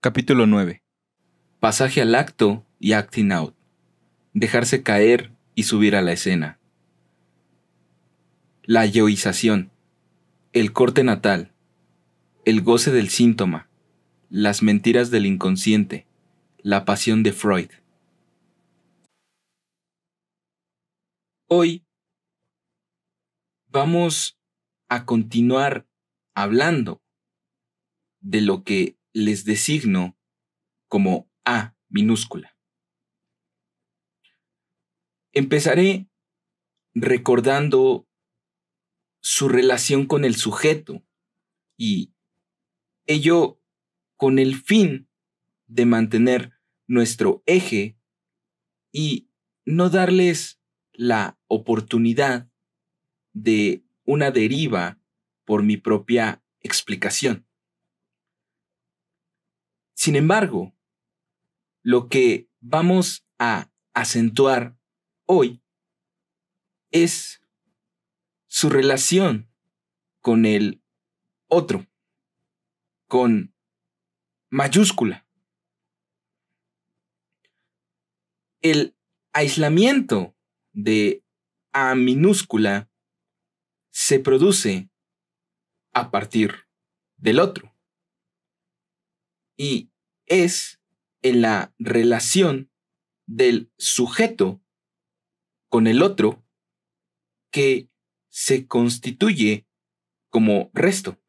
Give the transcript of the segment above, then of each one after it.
Capítulo 9. Pasaje al acto y acting out. Dejarse caer y subir a la escena. La yoización. El corte natal. El goce del síntoma. Las mentiras del inconsciente. La pasión de Freud. Hoy vamos a continuar hablando de lo que les designo como A minúscula. Empezaré recordando su relación con el sujeto y ello con el fin de mantener nuestro eje y no darles la oportunidad de una deriva por mi propia explicación. Sin embargo, lo que vamos a acentuar hoy es su relación con el otro, con mayúscula. El aislamiento de A minúscula se produce a partir del otro y es en la relación del sujeto con el otro que se constituye como resto.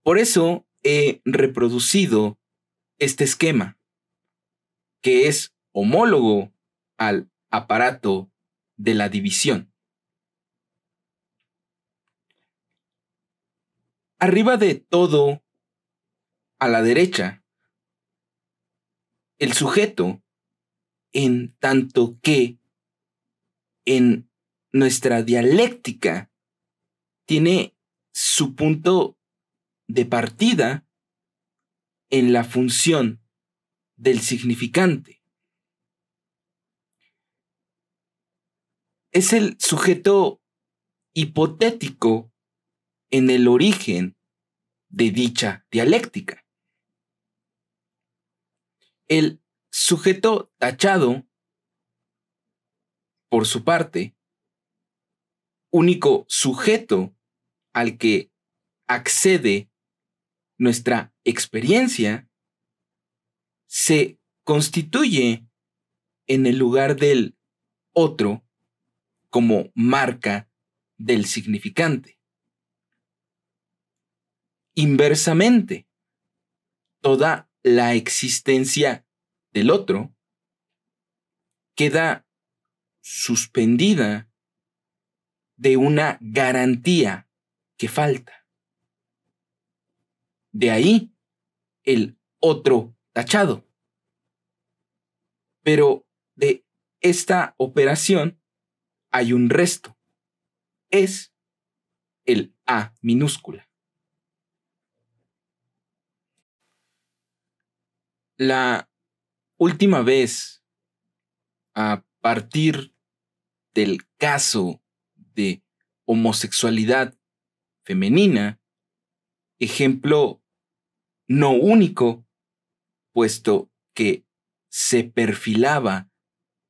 Por eso he reproducido este esquema, que es homólogo al aparato de la división. Arriba de todo, a la derecha, el sujeto, en tanto que en nuestra dialéctica tiene su punto de partida en la función del significante. Es el sujeto hipotético en el origen de dicha dialéctica. El sujeto tachado, por su parte, único sujeto al que accede nuestra experiencia, se constituye en el lugar del otro como marca del significante. Inversamente, toda la existencia del otro queda suspendida de una garantía que falta. De ahí el otro tachado. Pero de esta operación hay un resto. Es el A minúscula. La última vez, a partir del caso de homosexualidad femenina, ejemplo no único, puesto que se perfilaba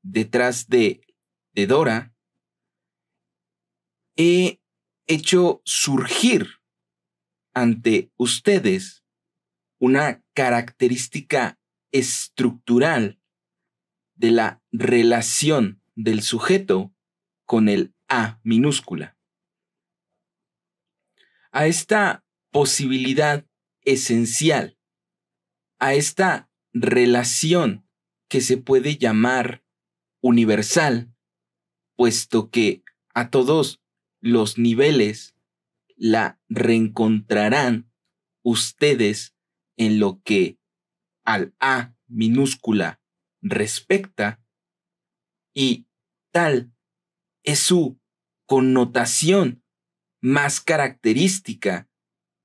detrás de Dora, he hecho surgir ante ustedes una característica estructural de la relación del sujeto con el A minúscula. A esta posibilidad esencial, a esta relación que se puede llamar universal, puesto que a todos los niveles la reencontrarán ustedes en lo que al A minúscula respecta, y tal es su connotación más característica,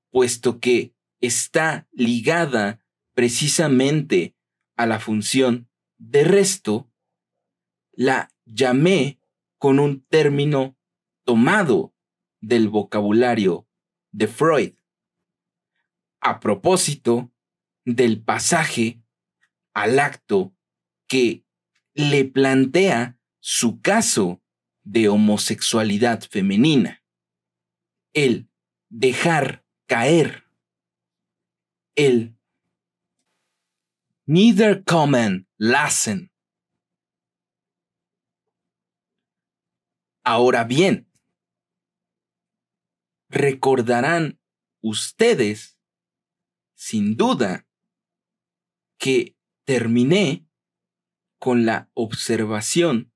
puesto que está ligada precisamente a la función de resto, la llamé con un término tomado del vocabulario de Freud, a propósito del pasaje al acto que le plantea su caso de homosexualidad femenina, el dejar caer, el niederkommen lassen. Ahora bien, recordarán ustedes, sin duda, que terminé con la observación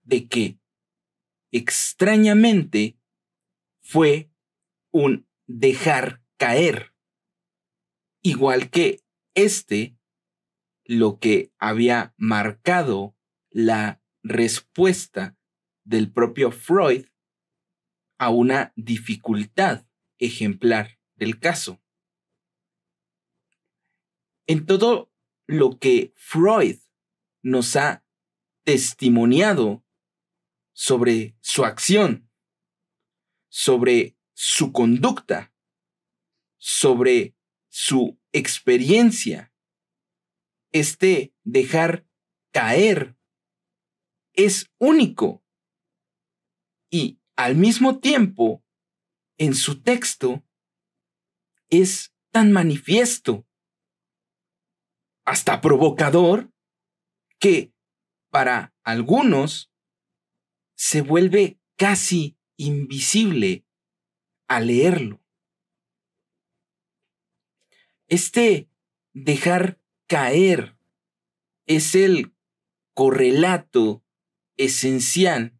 de que, extrañamente, fue un dejar caer, igual que lo que había marcado la respuesta del propio Freud a una dificultad ejemplar del caso. En todo lo que Freud nos ha testimoniado sobre su acción, sobre su conducta, sobre su experiencia, dejar caer es único y al mismo tiempo en su texto es tan manifiesto, hasta provocador, que para algunos se vuelve casi invisible al leerlo. Dejar caer es el correlato esencial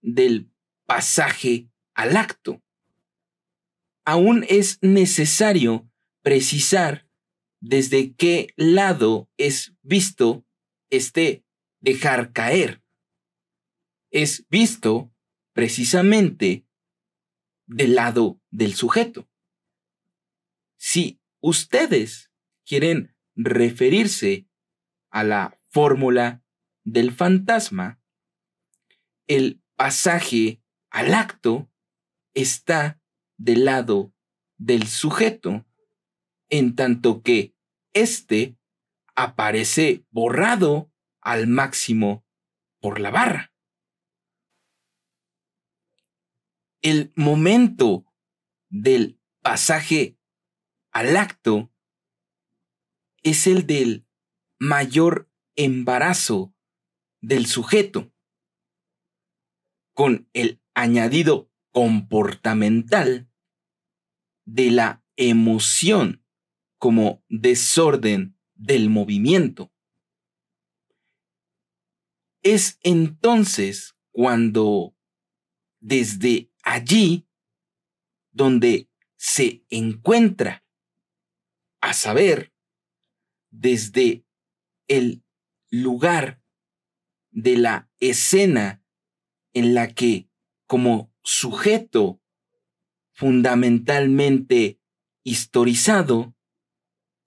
del pasaje al acto. Aún es necesario precisar desde qué lado es visto dejar caer. Es visto precisamente del lado del sujeto. Si ustedes quieren referirse a la fórmula del fantasma, el pasaje al acto está del lado del sujeto, en tanto que aparece borrado al máximo por la barra. El momento del pasaje al acto es el del mayor embarazo del sujeto, con el añadido comportamental de la emoción como desorden del movimiento. Es entonces cuando, desde allí, donde se encuentra, a saber, desde el lugar de la escena en la que, como sujeto fundamentalmente historizado,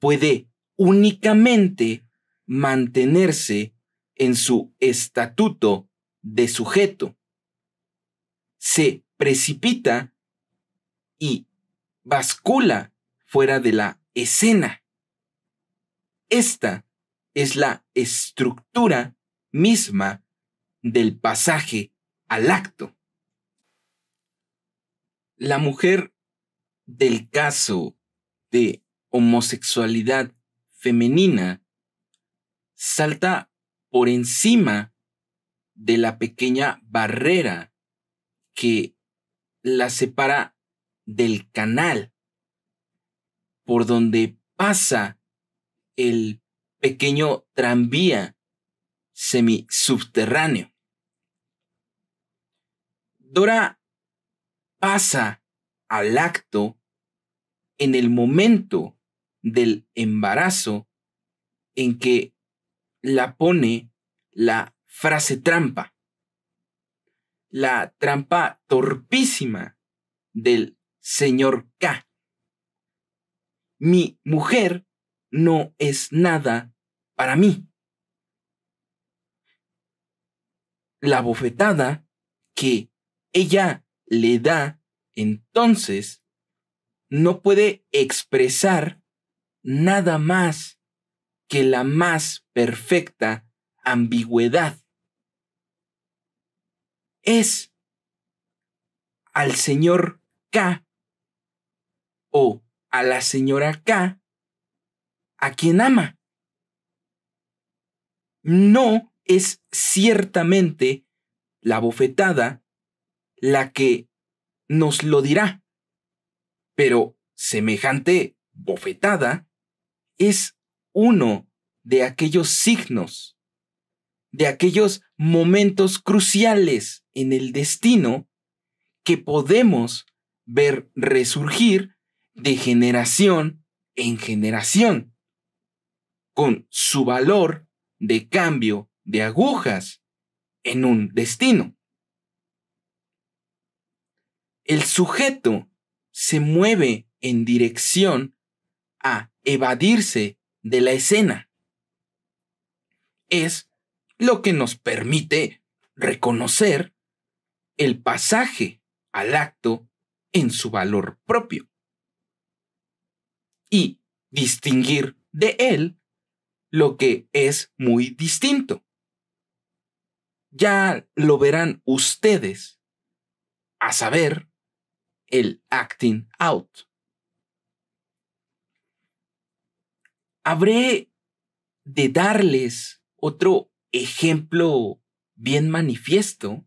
puede únicamente mantenerse en su estatuto de sujeto, se precipita y bascula fuera de la escena. Esta es la estructura misma del pasaje al acto. La mujer del caso de homosexualidad femenina salta por encima de la pequeña barrera que la separa del canal por donde pasa el pequeño tranvía semisubterráneo. Dora pasa al acto en el momento del embarazo en que la pone la frase trampa, la trampa torpísima del señor K. Mi mujer no es nada para mí. La bofetada que ella le da entonces no puede expresar nada más que la más perfecta ambigüedad. Es al señor K o a la señora K a quien ama. No es ciertamente la bofetada la que nos lo dirá, pero semejante bofetada es uno de aquellos signos, de aquellos momentos cruciales en el destino que podemos ver resurgir de generación en generación, con su valor de cambio de agujas en un destino. El sujeto se mueve en dirección a evadirse de la escena. Es lo que nos permite reconocer el pasaje al acto en su valor propio y distinguir de él lo que es muy distinto. Ya lo verán ustedes, a saber, el acting out. Habré de darles otro ejemplo bien manifiesto.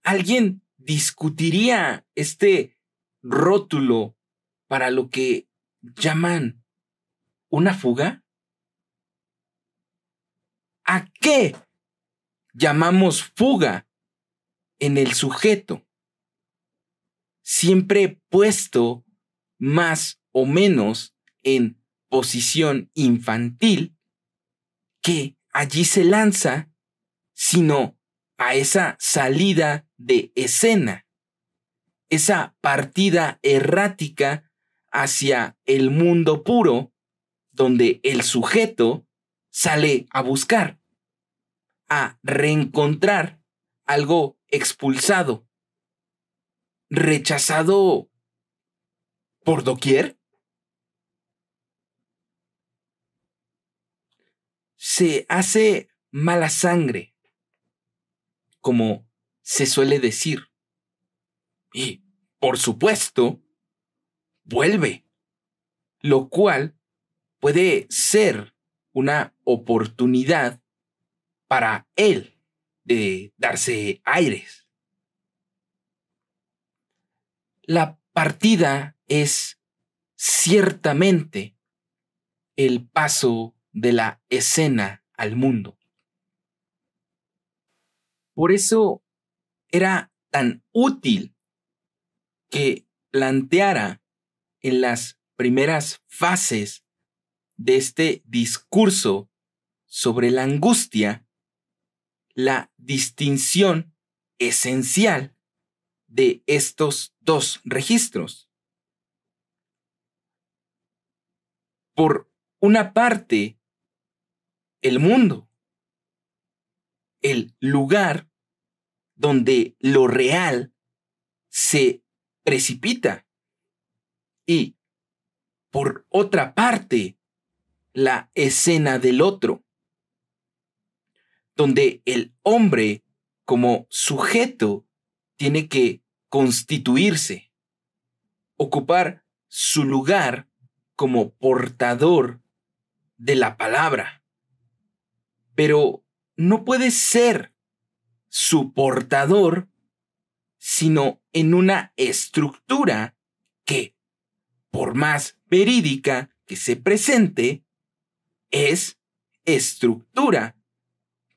¿Alguien discutiría este rótulo para lo que llaman una fuga? ¿A qué llamamos fuga en el sujeto? Siempre puesto más o menos en posición infantil, que allí se lanza, sino a esa salida de escena, esa partida errática hacia el mundo puro, donde el sujeto sale a buscar, a reencontrar algo expulsado, rechazado por doquier. Se hace mala sangre, como se suele decir, y, por supuesto, vuelve, lo cual puede ser una oportunidad para él de darse aires. La partida es ciertamente el paso de la escena al mundo. Por eso era tan útil que planteara en las primeras fases de este discurso sobre la angustia la distinción esencial de estos dos registros. Por una parte, el mundo, el lugar donde lo real se precipita, y por otra parte, la escena del otro, donde el hombre como sujeto tiene que constituirse, ocupar su lugar como portador de la palabra, pero no puede ser su portador sino en una estructura que, por más verídica que se presente, es estructura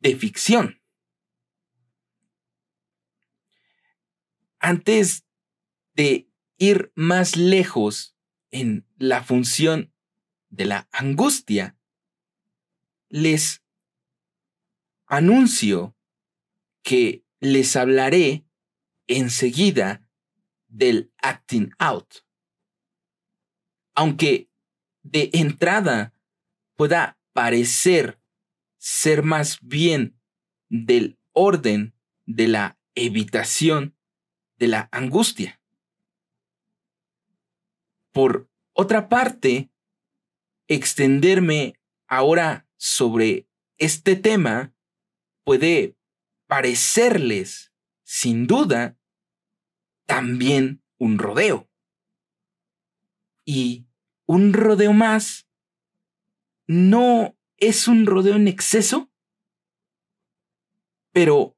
de ficción. Antes de ir más lejos en la función de la angustia, les anuncio que les hablaré enseguida del acting out. Aunque de entrada pueda parecer ser más bien del orden de la evitación de la angustia. Por otra parte, extenderme ahora sobre este tema puede parecerles, sin duda, también un rodeo. Y un rodeo más no es un rodeo en exceso, pero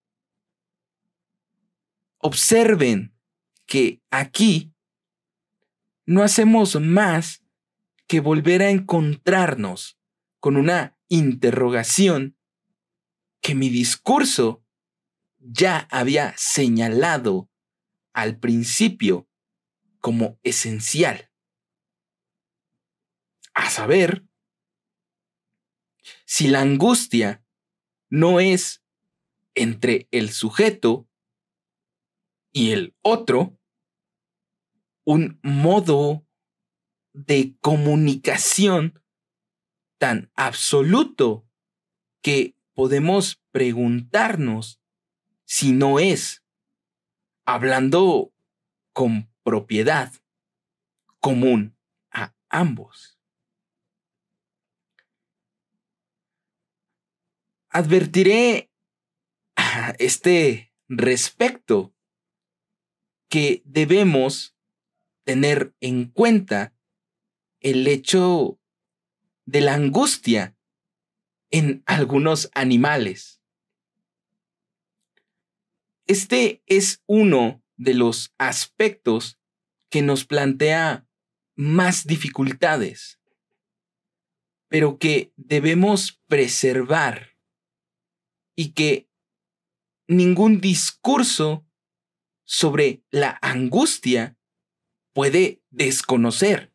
observen que aquí no hacemos más que volver a encontrarnos con una interrogación que mi discurso ya había señalado al principio como esencial. A saber, si la angustia no es entre el sujeto y el otro, un modo de comunicación tan absoluto que podemos preguntarnos si no es, hablando con propiedad, común a ambos. Advertiré a este respecto que debemos tener en cuenta el hecho de la angustia en algunos animales. Este es uno de los aspectos que nos plantea más dificultades, pero que debemos preservar y que ningún discurso sobre la angustia puede desconocer.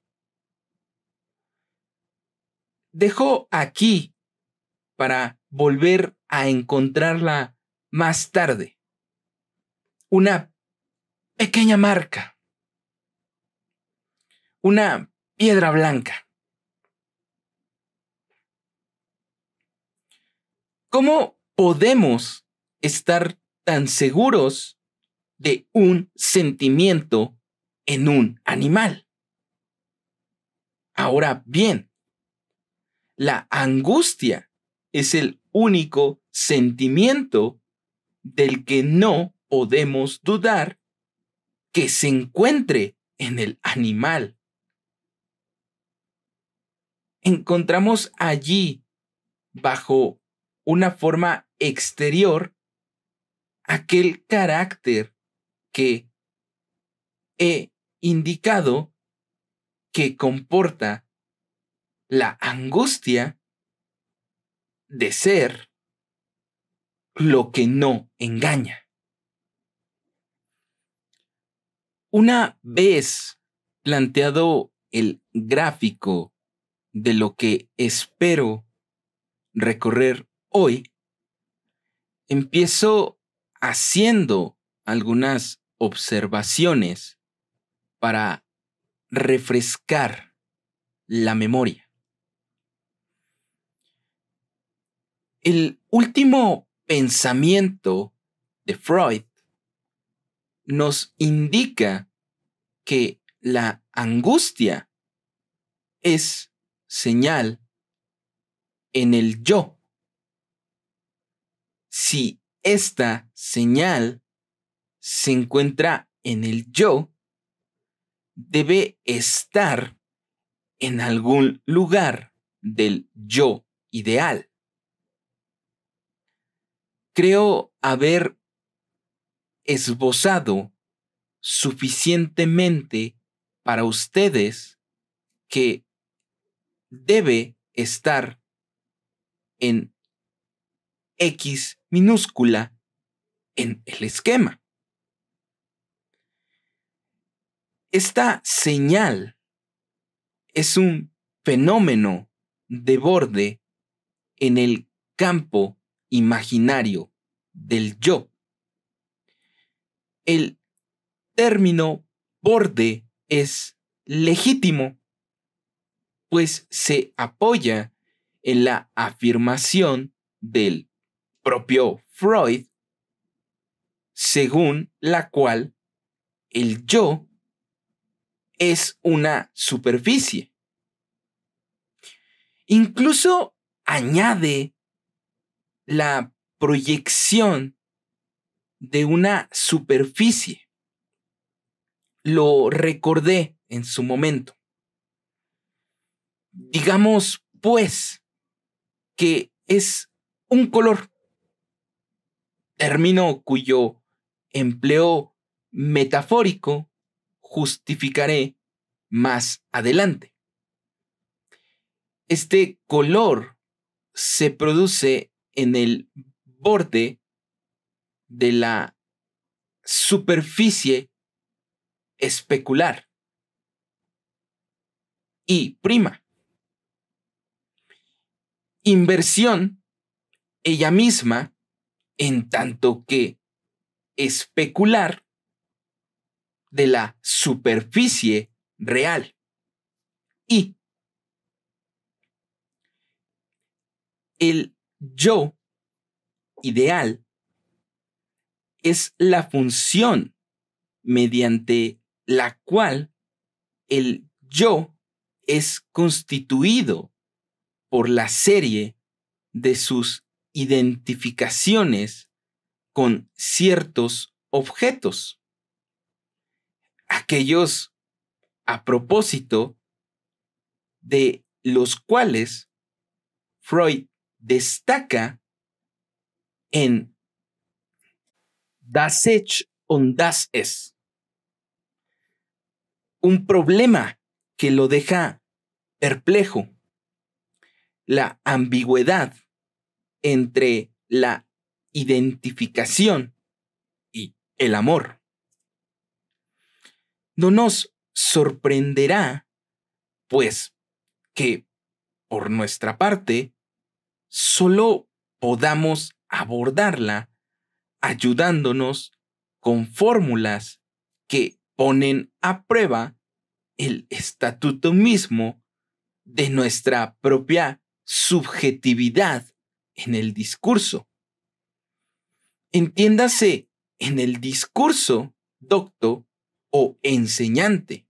Dejo aquí para volver a encontrarla más tarde una pequeña marca, una piedra blanca. ¿Cómo podemos estar tan seguros de un sentimiento en un animal? Ahora bien, la angustia es el único sentimiento del que no podemos dudar que se encuentre en el animal. Encontramos allí, bajo una forma exterior, aquel carácter que he indicado que comporta la angustia de ser lo que no engaña. Una vez planteado el gráfico de lo que espero recorrer hoy, empiezo haciendo algunas observaciones para refrescar la memoria. El último pensamiento de Freud nos indica que la angustia es señal en el yo. Si esta señal se encuentra en el yo, debe estar en algún lugar del yo ideal. Creo haber esbozado suficientemente para ustedes que debe estar en X minúscula en el esquema. Esta señal es un fenómeno de borde en el campo imaginario del yo. El término borde es legítimo, pues se apoya en la afirmación del propio Freud, según la cual el yo es una superficie. Incluso añade la proyección de una superficie. Lo recordé en su momento. Digamos, pues, que es un color, término cuyo empleo metafórico justificaré más adelante. Este color se produce en el borde de la superficie especular y prima. Inversión, ella misma, en tanto que especular de la superficie real. Y el yo ideal es la función mediante la cual el yo es constituido por la serie de sus identificaciones con ciertos objetos, aquellos a propósito de los cuales Freud destaca en Das Ich und das Es, un problema que lo deja perplejo, la ambigüedad entre la identificación y el amor. No nos sorprenderá, pues, que por nuestra parte solo podamos abordarla ayudándonos con fórmulas que ponen a prueba el estatuto mismo de nuestra propia subjetividad en el discurso. Entiéndase en el discurso docto o enseñante.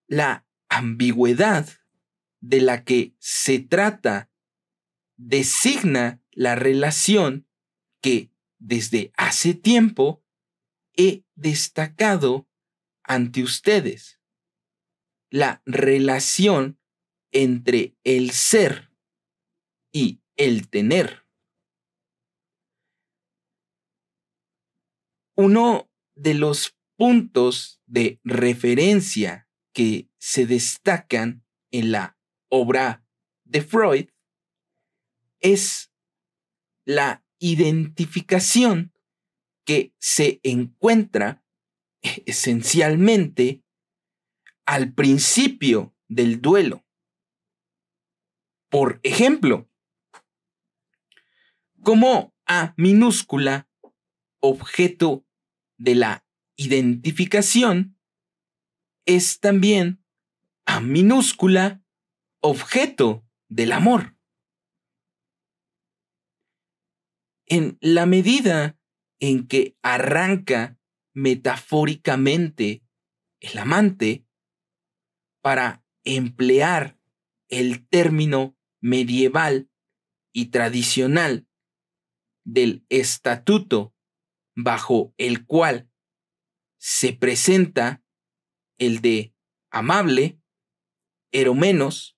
La ambigüedad de la que se trata designa la relación que desde hace tiempo he destacado ante ustedes, la relación entre el ser y el tener. Uno de los puntos de referencia que se destacan en la obra de Freud es la identificación que se encuentra esencialmente al principio del duelo. Por ejemplo, como A minúscula, objeto de la identificación, es también A minúscula, objeto del amor. En la medida en que arranca metafóricamente el amante, para emplear el término medieval y tradicional del estatuto bajo el cual se presenta el de amable, eromenos,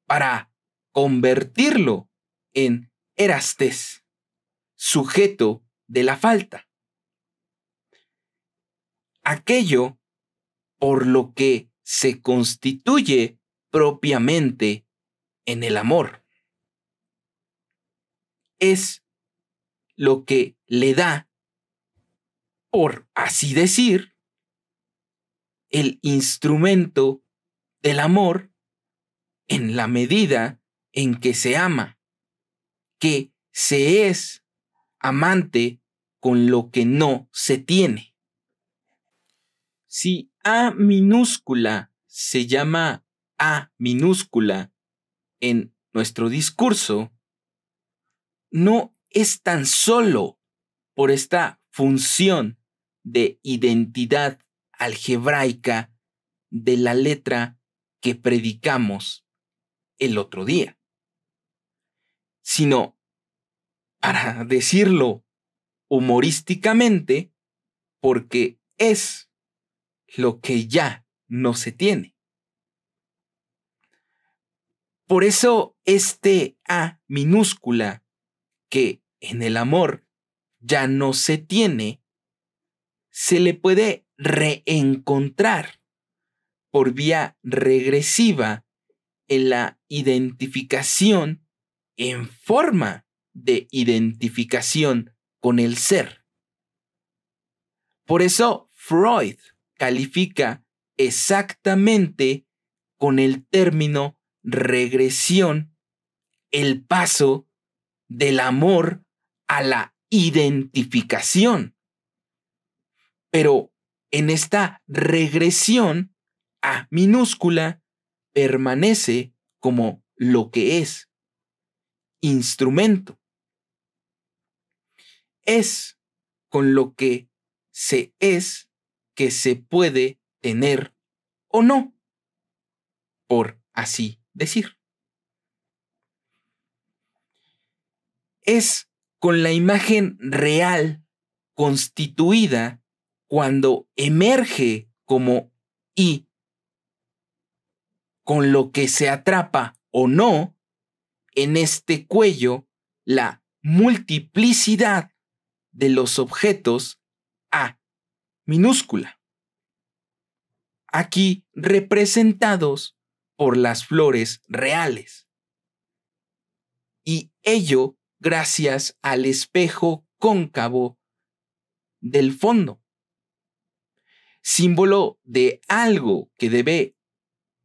para convertirlo en erastes, sujeto de la falta. Aquello por lo que se constituye propiamente en el amor. Es lo que le da, por así decir, el instrumento del amor en la medida en que se ama, que se es amante con lo que no se tiene. Si A minúscula se llama A minúscula en nuestro discurso, no es tan solo por esta función de identidad algebraica de la letra que predicamos el otro día, sino, para decirlo humorísticamente, porque es lo que ya no se tiene. Por eso este A minúscula, que en el amor ya no se tiene, se le puede reencontrar por vía regresiva en la identificación en forma de identificación con el ser. Por eso Freud califica exactamente con el término regresión el paso del amor a la identificación. Pero en esta regresión, A minúscula permanece como lo que es: instrumento. Es con lo que se es que se puede tener o no, por así decir. Es con la imagen real constituida cuando emerge como I, con lo que se atrapa o no en este cuello la multiplicidad de los objetos A minúscula, aquí representados por las flores reales, y ello gracias al espejo cóncavo del fondo, símbolo de algo que debe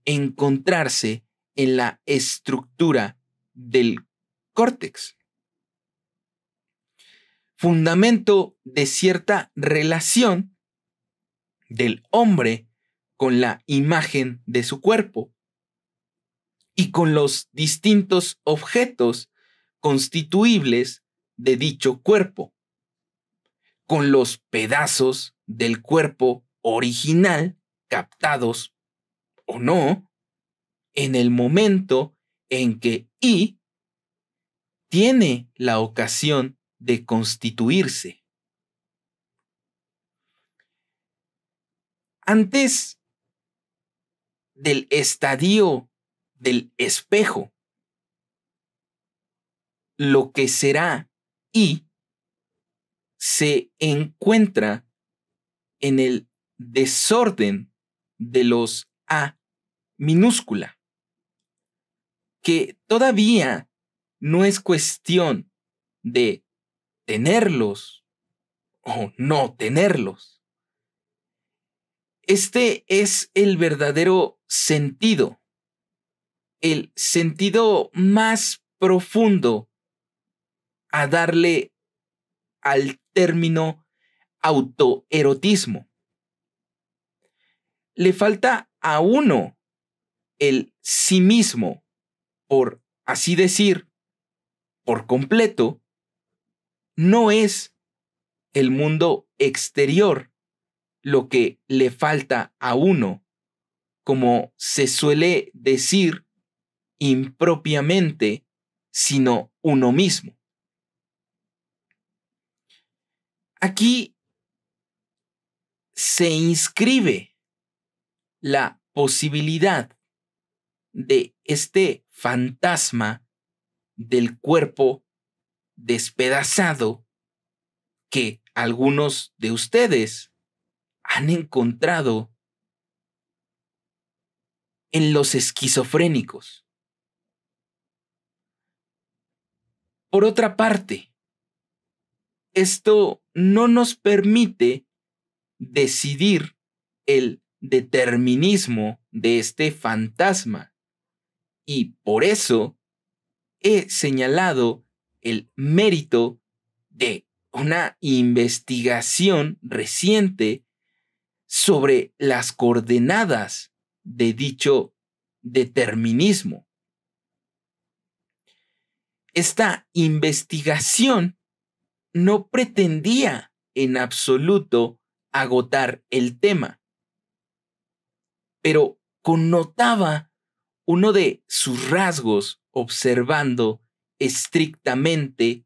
encontrarse en la estructura del córtex, fundamento de cierta relación del hombre con la imagen de su cuerpo y con los distintos objetos constituibles de dicho cuerpo, con los pedazos del cuerpo original captados o no en el momento en que I tiene la ocasión de constituirse. Antes del estadio del espejo, lo que será I se encuentra en el desorden de los A minúscula, que todavía no es cuestión de tenerlos o no tenerlos. Este es el verdadero sentido, el sentido más profundo a darle al término autoerotismo. Le falta a uno el sí mismo, por así decir, por completo. No es el mundo exterior lo que le falta a uno, como se suele decir impropiamente, sino uno mismo. Aquí se inscribe la posibilidad de este fantasma del cuerpo despedazado que algunos de ustedes han encontrado en los esquizofrénicos. Por otra parte, esto no nos permite decidir el determinismo de este fantasma, y por eso he señalado el mérito de una investigación reciente sobre las coordenadas de dicho determinismo. Esta investigación no pretendía en absoluto agotar el tema, pero connotaba uno de sus rasgos observando estrictamente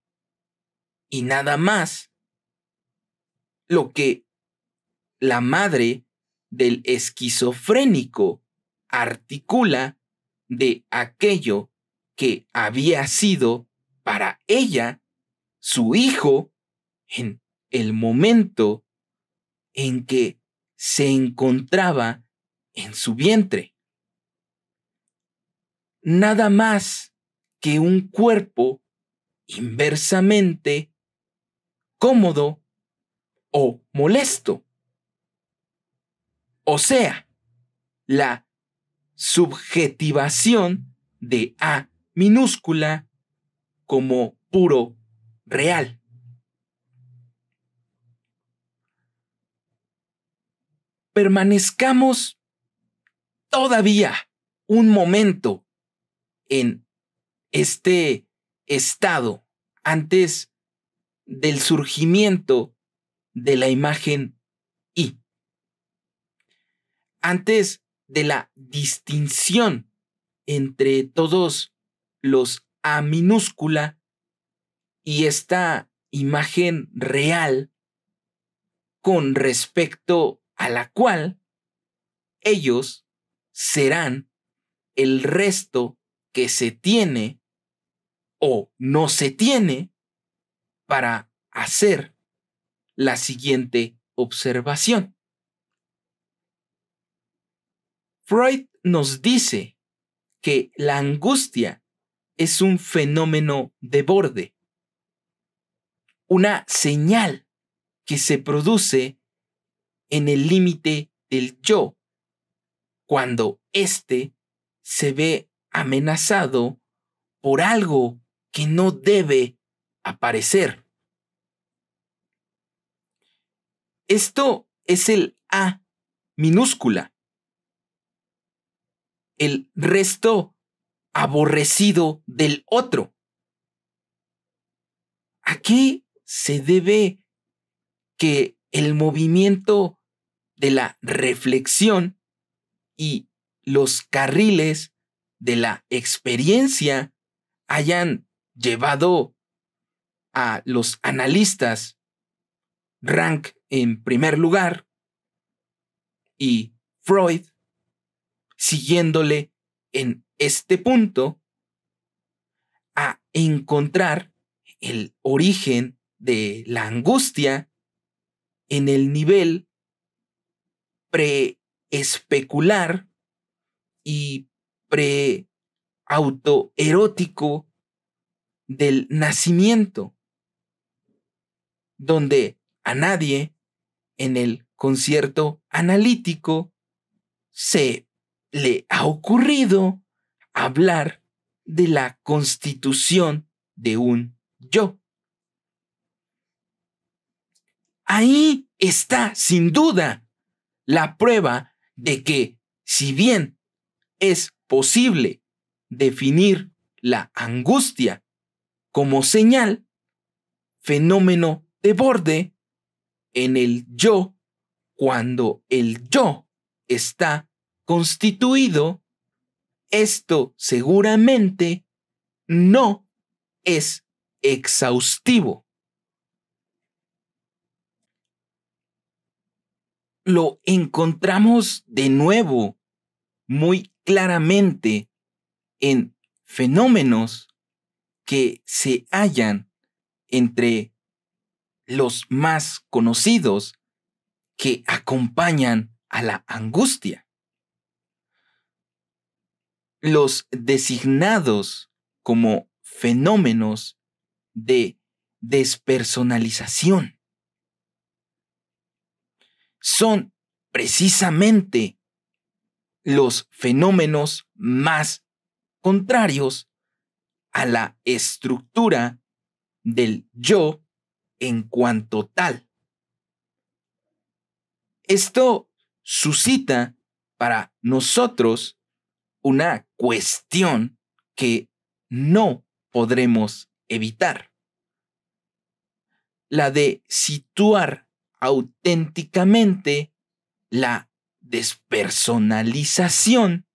y nada más lo que la madre del esquizofrénico articula de aquello que había sido para ella su hijo en el momento en que se encontraba en su vientre. Nada más que un cuerpo inversamente cómodo o molesto. O sea, la subjetivación de A minúscula como puro real. Permanezcamos todavía un momento en este estado antes del surgimiento de la imagen I, antes de la distinción entre todos los A minúscula y esta imagen real con respecto a la cual ellos serán el resto que se tiene o no se tiene para hacer la siguiente observación. Freud nos dice que la angustia es un fenómeno de borde, una señal que se produce en el límite del yo, cuando éste se ve amenazado por algo que no debe aparecer. Esto es el A minúscula, el resto aborrecido del otro. ¿A qué se debe que el movimiento de la reflexión y los carriles de la experiencia hayan llevado a los analistas Rank en primer lugar y Freud siguiéndole en este punto a encontrar el origen de la angustia en el nivel pre-especular y pre-autoerótico del nacimiento, donde a nadie en el concierto analítico se le ha ocurrido hablar de la constitución de un yo. Ahí está, sin duda, la prueba de que, si bien es posible definir la angustia como señal, fenómeno de borde en el yo, cuando el yo está constituido, esto seguramente no es exhaustivo. Lo encontramos de nuevo muy claramente en fenómenos que se hallan entre los más conocidos que acompañan a la angustia. Los designados como fenómenos de despersonalización son precisamente los fenómenos más contrarios a la estructura del yo en cuanto tal. Esto suscita para nosotros una cuestión que no podremos evitar: la de situar auténticamente la despersonalización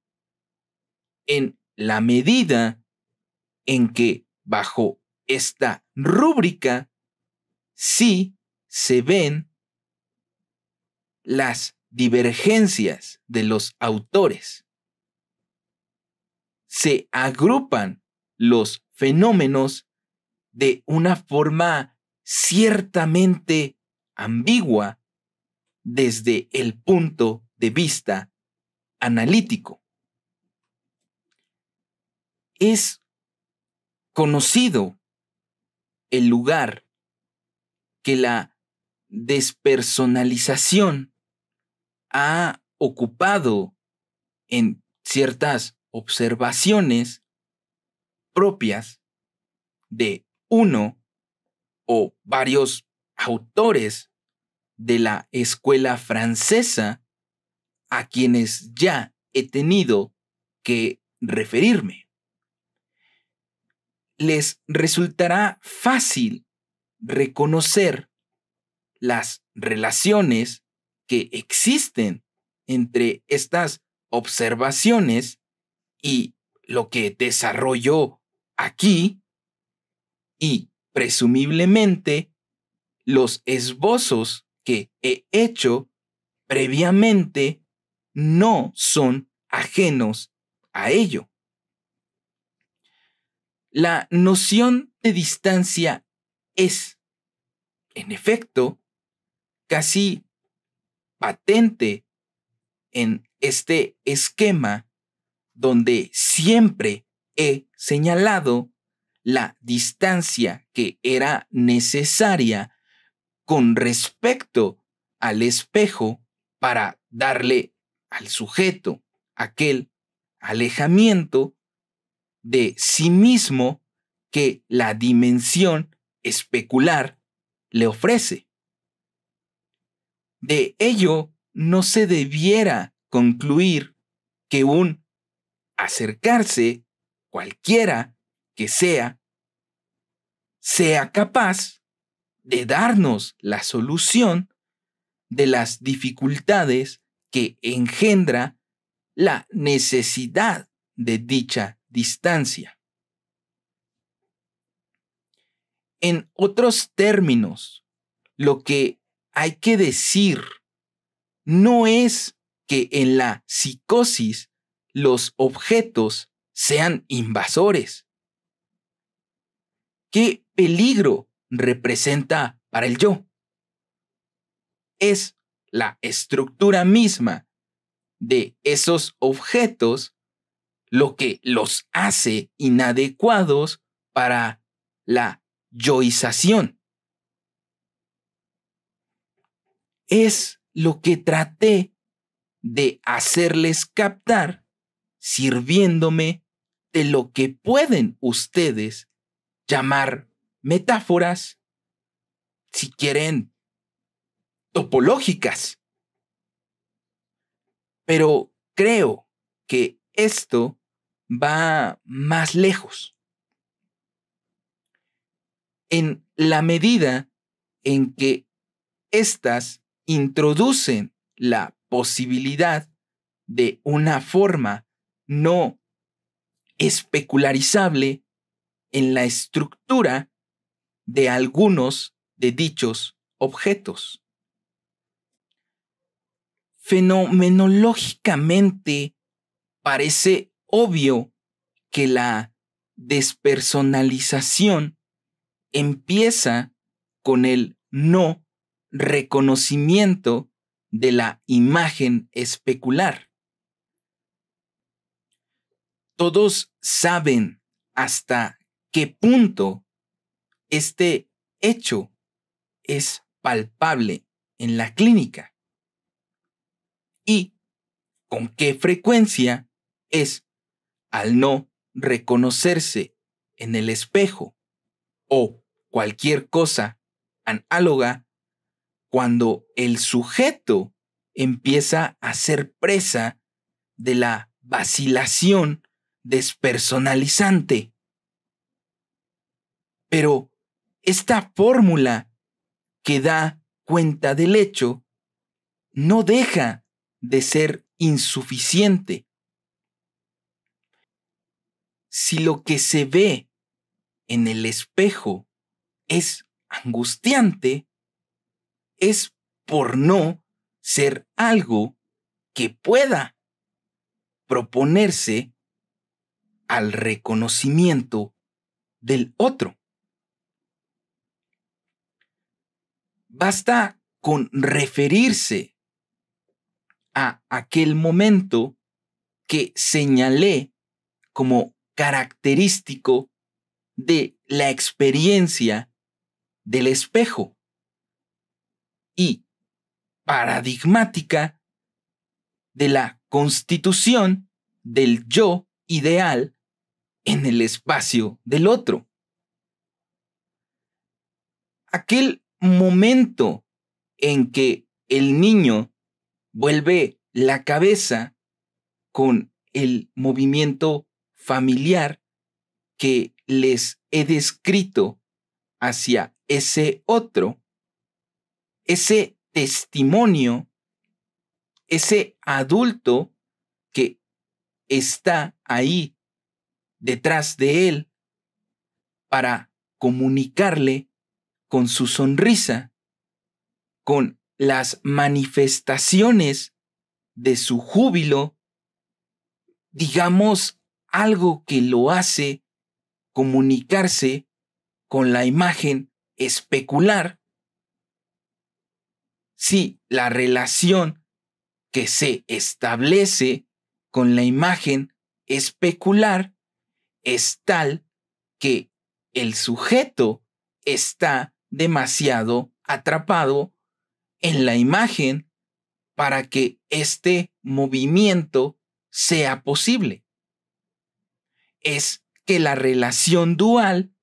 en la medida en que bajo esta rúbrica sí se ven las divergencias de los autores. Se agrupan los fenómenos de una forma ciertamente ambigua desde el punto de vista analítico. Es conocido el lugar que la despersonalización ha ocupado en ciertas observaciones propias de uno o varios autores de la escuela francesa a quienes ya he tenido que referirme. Les resultará fácil reconocer las relaciones que existen entre estas observaciones y lo que desarrollo aquí, y presumiblemente los esbozos que he hecho previamente no son ajenos a ello. La noción de distancia es, en efecto, casi patente en este esquema donde siempre he señalado la distancia que era necesaria con respecto al espejo para darle al sujeto aquel alejamiento de sí mismo que la dimensión especular le ofrece. De ello no se debiera concluir que un acercarse, cualquiera que sea capaz de darnos la solución de las dificultades que engendra la necesidad de dicha distancia. En otros términos, lo que hay que decir no es que en la psicosis los objetos sean invasores. ¿Qué peligro representa para el yo? Es la estructura misma de esos objetos lo que los hace inadecuados para la yoización. Es lo que traté de hacerles captar sirviéndome de lo que pueden ustedes llamar metáforas, si quieren, topológicas. Pero creo que esto va más lejos. En la medida en que éstas introducen la posibilidad de una forma no especularizable en la estructura de algunos de dichos objetos. Fenomenológicamente parece obvio que la despersonalización empieza con el no reconocimiento de la imagen especular. Todos saben hasta qué punto este hecho es palpable en la clínica y con qué frecuencia es al no reconocerse en el espejo o cualquier cosa análoga cuando el sujeto empieza a ser presa de la vacilación despersonalizante. Pero esta fórmula que da cuenta del hecho no deja de ser insuficiente. Si lo que se ve en el espejo es angustiante, es por no ser algo que pueda proponerse al reconocimiento del otro. Basta con referirse a aquel momento que señalé como característico de la experiencia del espejo y paradigmática de la constitución del yo ideal en el espacio del otro. Aquel momento en que el niño vuelve la cabeza con el movimiento familiar que les he descrito hacia ese otro, ese testimonio, ese adulto que está ahí detrás de él para comunicarle con su sonrisa, con las manifestaciones de su júbilo, digamos algo que lo hace comunicarse con la imagen especular. Si la relación que se establece con la imagen especular es tal que el sujeto está demasiado atrapado en la imagen para que este movimiento sea posible. Es que la relación dual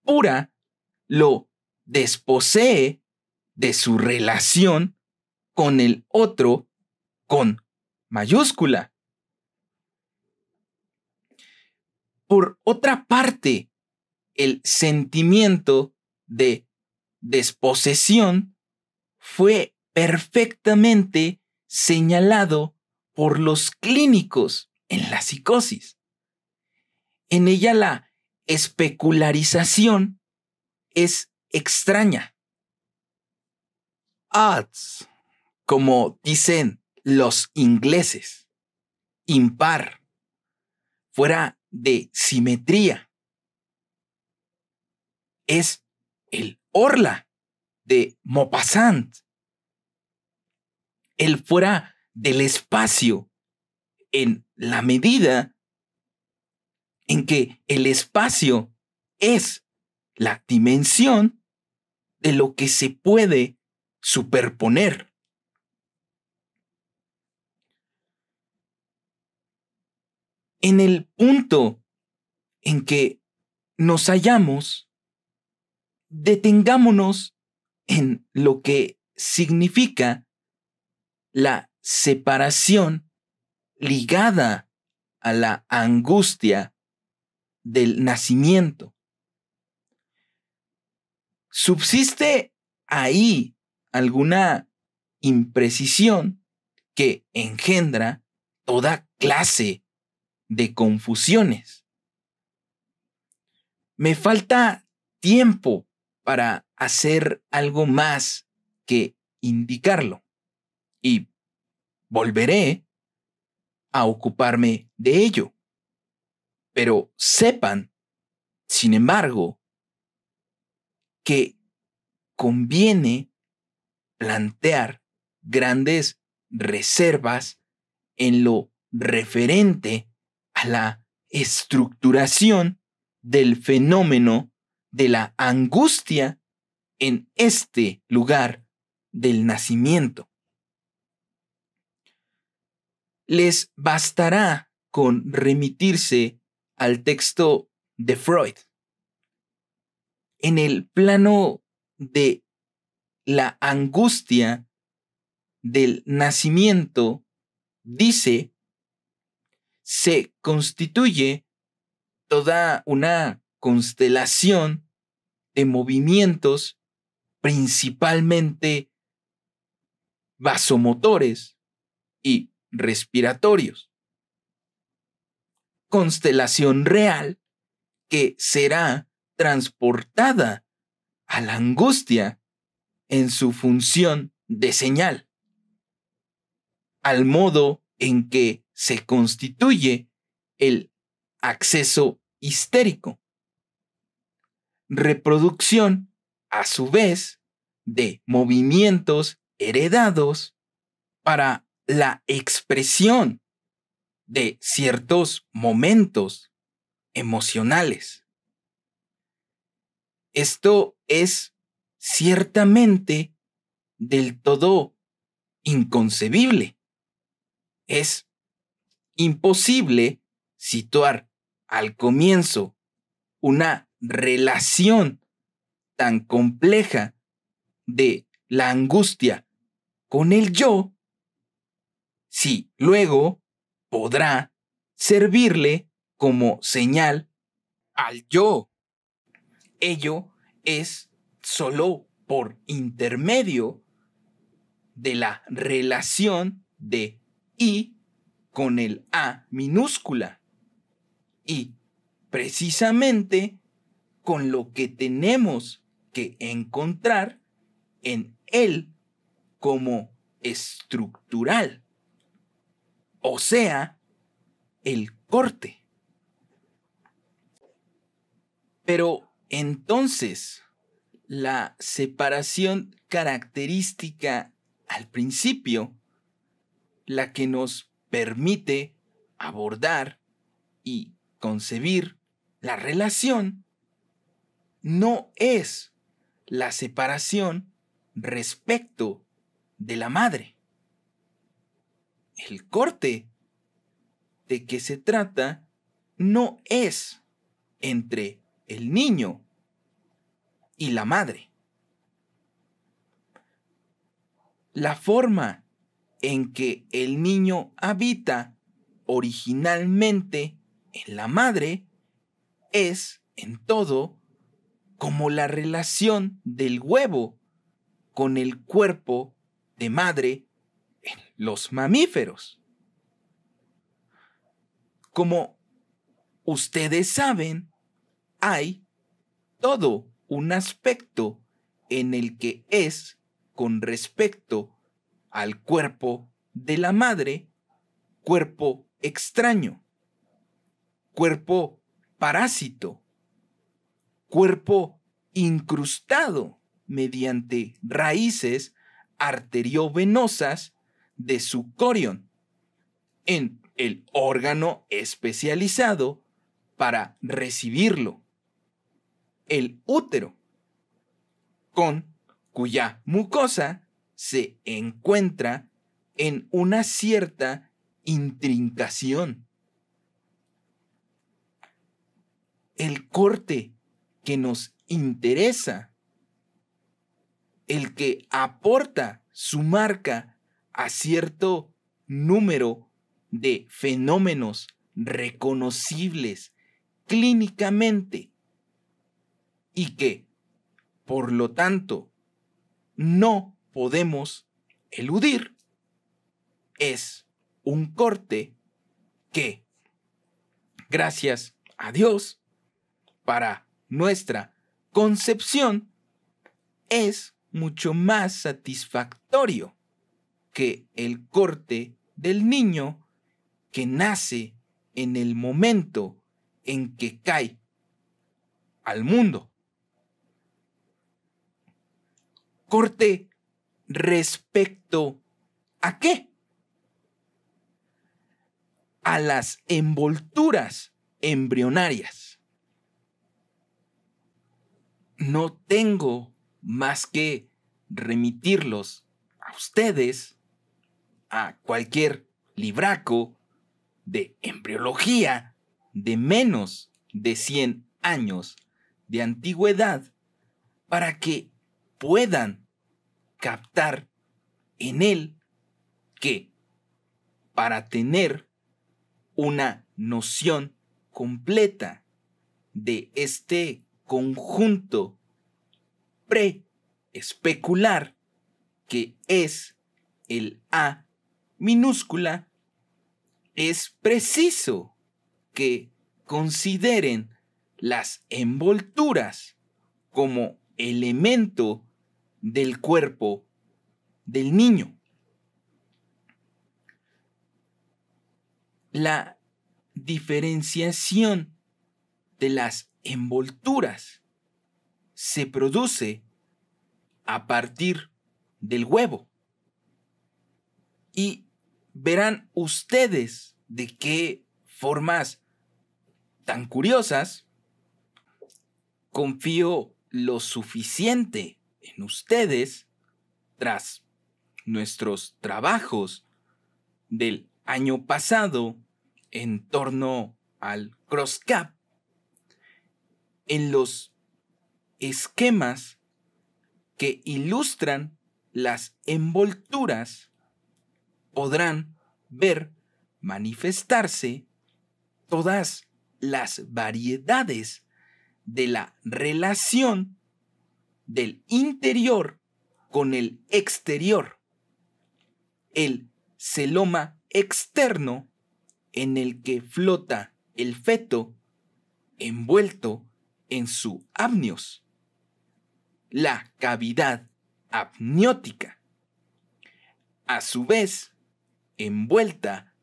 pura lo desposee de su relación con el otro con mayúscula. Por otra parte, el sentimiento de desposesión fue perfectamente señalado por los clínicos en la psicosis. En ella la especularización es extraña. Odds, como dicen los ingleses, impar, fuera de simetría. Es el orla de Maupassant, el fuera del espacio, en la medida en que el espacio es la dimensión de lo que se puede superponer. En el punto en que nos hallamos, detengámonos en lo que significa la separación ligada a la angustia del nacimiento. ¿Subsiste ahí alguna imprecisión que engendra toda clase de confusiones? Me falta tiempo para hacer algo más que indicarlo y volveré a ocuparme de ello. Pero sepan, sin embargo, que conviene plantear grandes reservas en lo referente a la estructuración del fenómeno de la angustia en este lugar del nacimiento. Les bastará con remitirse al texto de Freud. En el plano de la angustia del nacimiento, dice, se constituye toda una constelación de movimientos principalmente vasomotores y respiratorios. Constelación real que será transportada a la angustia en su función de señal, al modo en que se constituye el acceso histérico. Reproducción, a su vez, de movimientos heredados para la expresión de ciertos momentos emocionales. Esto es ciertamente del todo inconcebible. Es imposible situar al comienzo una relación tan compleja de la angustia con el yo, si luego podrá servirle como señal al yo. Ello es solo por intermedio de la relación de I con el A minúscula y precisamente con lo que tenemos que encontrar en él como estructural, o sea, el corte. Pero entonces, la separación característica al principio, la que nos permite abordar y concebir la relación, no es la separación respecto de la madre. El corte de que se trata no es entre el niño y la madre. La forma en que el niño habita originalmente en la madre es, en todo, como la relación del huevo con el cuerpo de madre en los mamíferos. Como ustedes saben, hay todo un aspecto en el que es con respecto al cuerpo de la madre, cuerpo extraño, cuerpo parásito, cuerpo incrustado mediante raíces arteriovenosas de su corión en el órgano especializado para recibirlo, el útero, con cuya mucosa se encuentra en una cierta intrincación. El corte que nos interesa, el que aporta su marca a cierto número de fenómenos reconocibles clínicamente y que, por lo tanto, no podemos eludir, es un corte que, gracias a Dios, para nuestra concepción, es mucho más satisfactorio que el corte del niño que nace en el momento en que cae al mundo. Corte respecto ¿a qué? A las envolturas embrionarias. No tengo más que remitirlos a ustedes a cualquier libraco de embriología de menos de 100 años de antigüedad para que puedan captar en él que para tener una noción completa de este conjunto preespecular que es el A minúscula, es preciso que consideren las envolturas como elemento del cuerpo del niño. La diferenciación de las envolturas se produce a partir del huevo. Y verán ustedes de qué formas tan curiosas. Confío lo suficiente en ustedes tras nuestros trabajos del año pasado en torno al CrossCap, en los esquemas que ilustran las envolturas podrán ver manifestarse todas las variedades de la relación del interior con el exterior, el celoma externo en el que flota el feto envuelto en su amnios, la cavidad amniótica, a su vez envuelta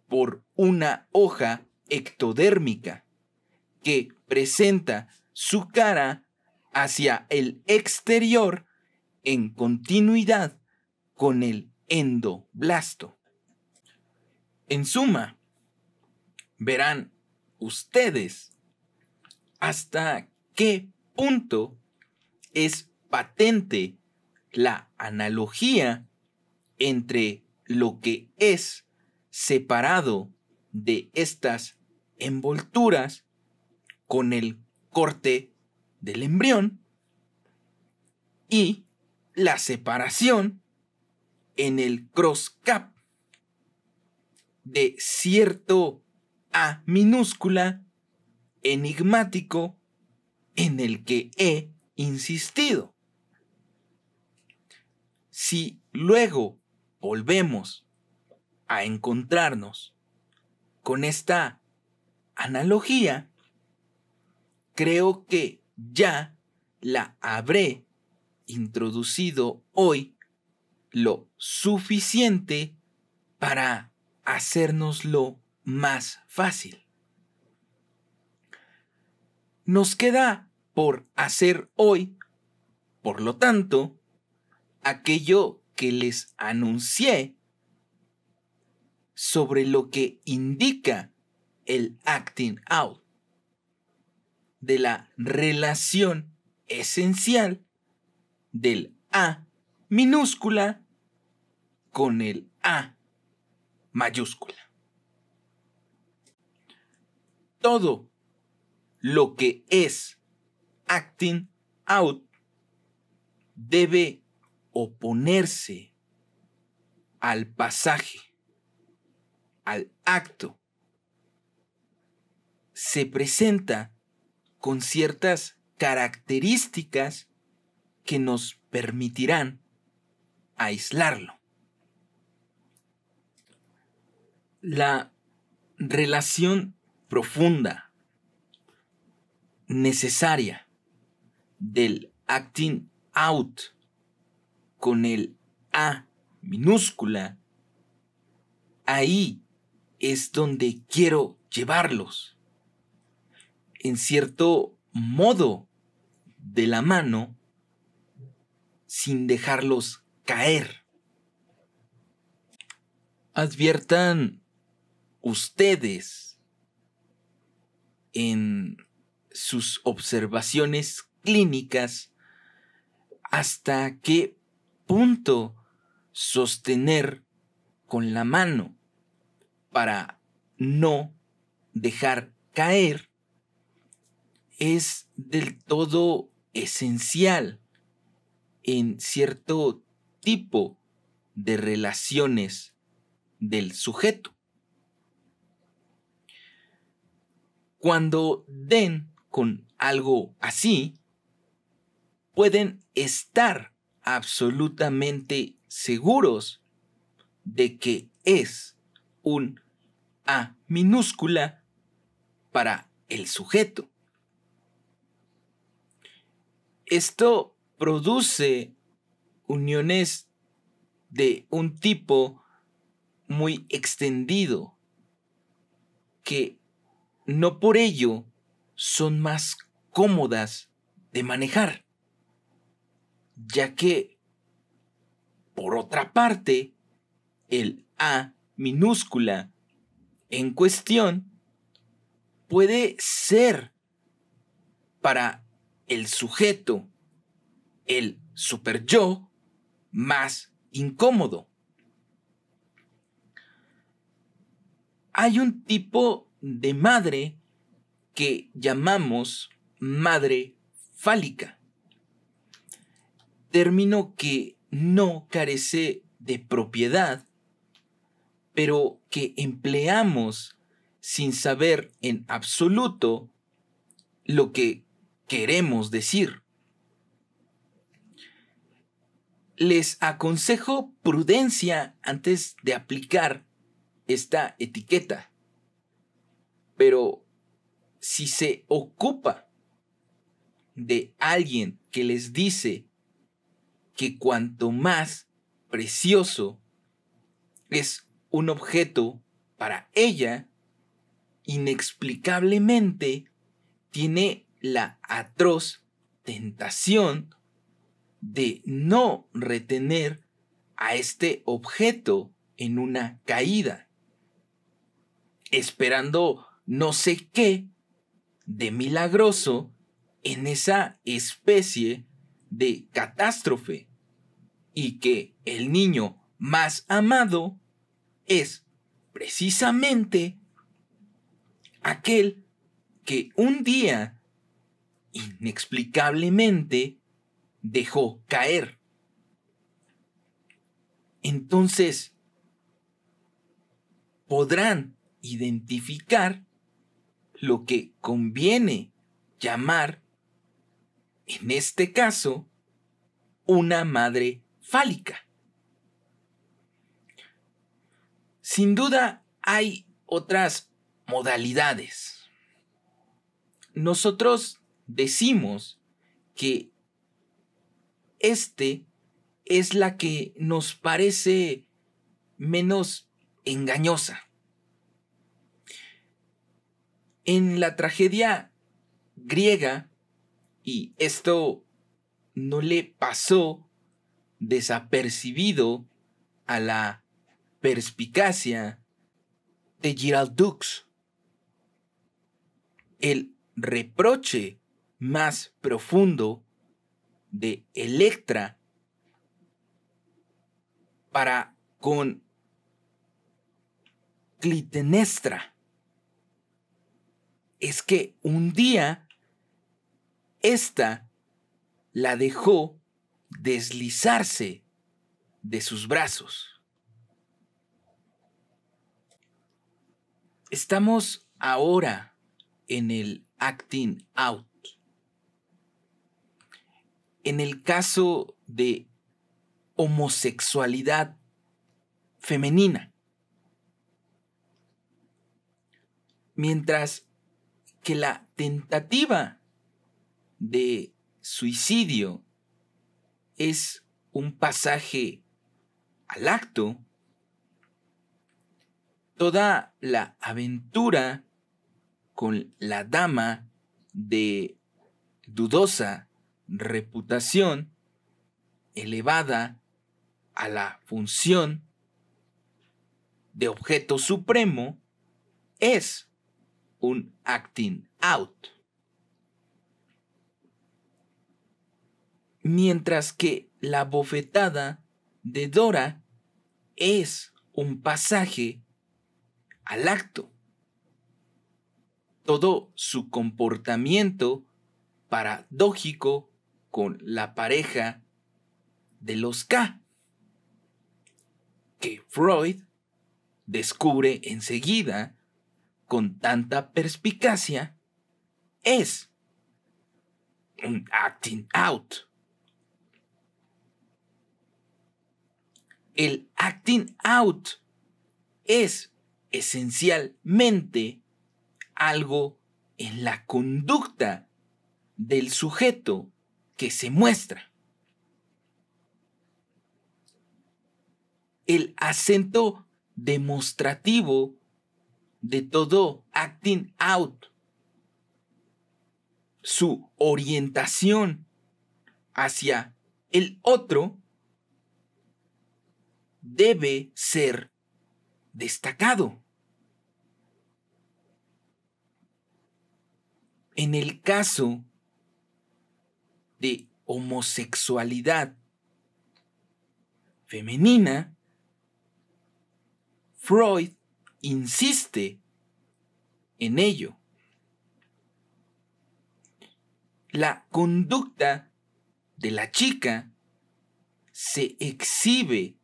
por una hoja ectodérmica que presenta su cara hacia el exterior en continuidad con el endoblasto. En suma, verán ustedes hasta qué punto es patente la analogía entre lo que es separado de estas envolturas con el corte del embrión y la separación en el CrossCap de cierto A minúscula enigmático en el que he insistido. Si luego volvemos a encontrarnos con esta analogía, creo que ya la habré introducido hoy lo suficiente para hacérnoslo más fácil. Nos queda por hacer hoy, por lo tanto, aquello que les anuncié sobre lo que indica el acting out de la relación esencial del A minúscula con el A mayúscula. Todo lo que es acting out debe oponerse al pasaje, al acto. Se presenta con ciertas características que nos permitirán aislarlo. La relación profunda, necesaria, del acting out con el A minúscula, ahí es donde quiero llevarlos. En cierto modo de la mano, sin dejarlos caer. Adviertan ustedes en sus observaciones clínicas hasta qué punto sostener con la mano para no dejar caer es del todo esencial en cierto tipo de relaciones del sujeto. Cuando den con algo así, pueden estar absolutamente seguros de que es un A minúscula para el sujeto. Esto produce uniones de un tipo muy extendido, que no por ello son más cómodas de manejar, ya que, por otra parte, el A minúscula en cuestión puede ser para el sujeto, el superyo, más incómodo. Hay un tipo de madre que llamamos madre fálica, término que no carece de propiedad, pero que empleamos sin saber en absoluto lo que queremos decir. Les aconsejo prudencia antes de aplicar esta etiqueta, pero si se ocupa de alguien que les dice que cuanto más precioso es un objeto para ella, inexplicablemente tiene la atroz tentación de no retener a este objeto en una caída, esperando no sé qué de milagroso en esa especie de catástrofe, y que el niño más amado es precisamente aquel que un día inexplicablemente dejó caer. Entonces, podrán identificar lo que conviene llamar, en este caso, una madre fálica. Sin duda hay otras modalidades. Nosotros decimos que es la que nos parece menos engañosa. En la tragedia griega, y esto no le pasó desapercibido a la perspicacia de Giraldux, el reproche más profundo de Electra para con Clitemnestra es que un día ésta la dejó deslizarse de sus brazos. Estamos ahora en el acting out. En el caso de homosexualidad femenina. Mientras que la tentativa de suicidio es un pasaje al acto, toda la aventura con la dama de dudosa reputación, elevada a la función de objeto supremo, es un acting out. Mientras que la bofetada de Dora es un pasaje al acto. Todo su comportamiento paradójico con la pareja de los K, que Freud descubre enseguida con tanta perspicacia, es un acting out. El acting out es esencialmente algo en la conducta del sujeto que se muestra. El acento demostrativo de todo acting out, su orientación hacia el otro, debe ser destacado. En el caso de homosexualidad femenina, Freud insiste en ello. La conducta de la chica se exhibe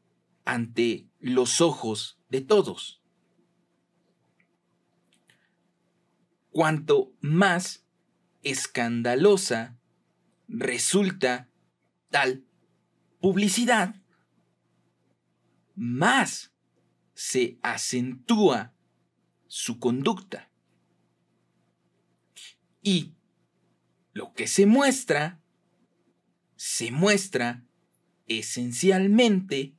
ante los ojos de todos. Cuanto más escandalosa resulta tal publicidad, más se acentúa su conducta. Y lo que se muestra esencialmente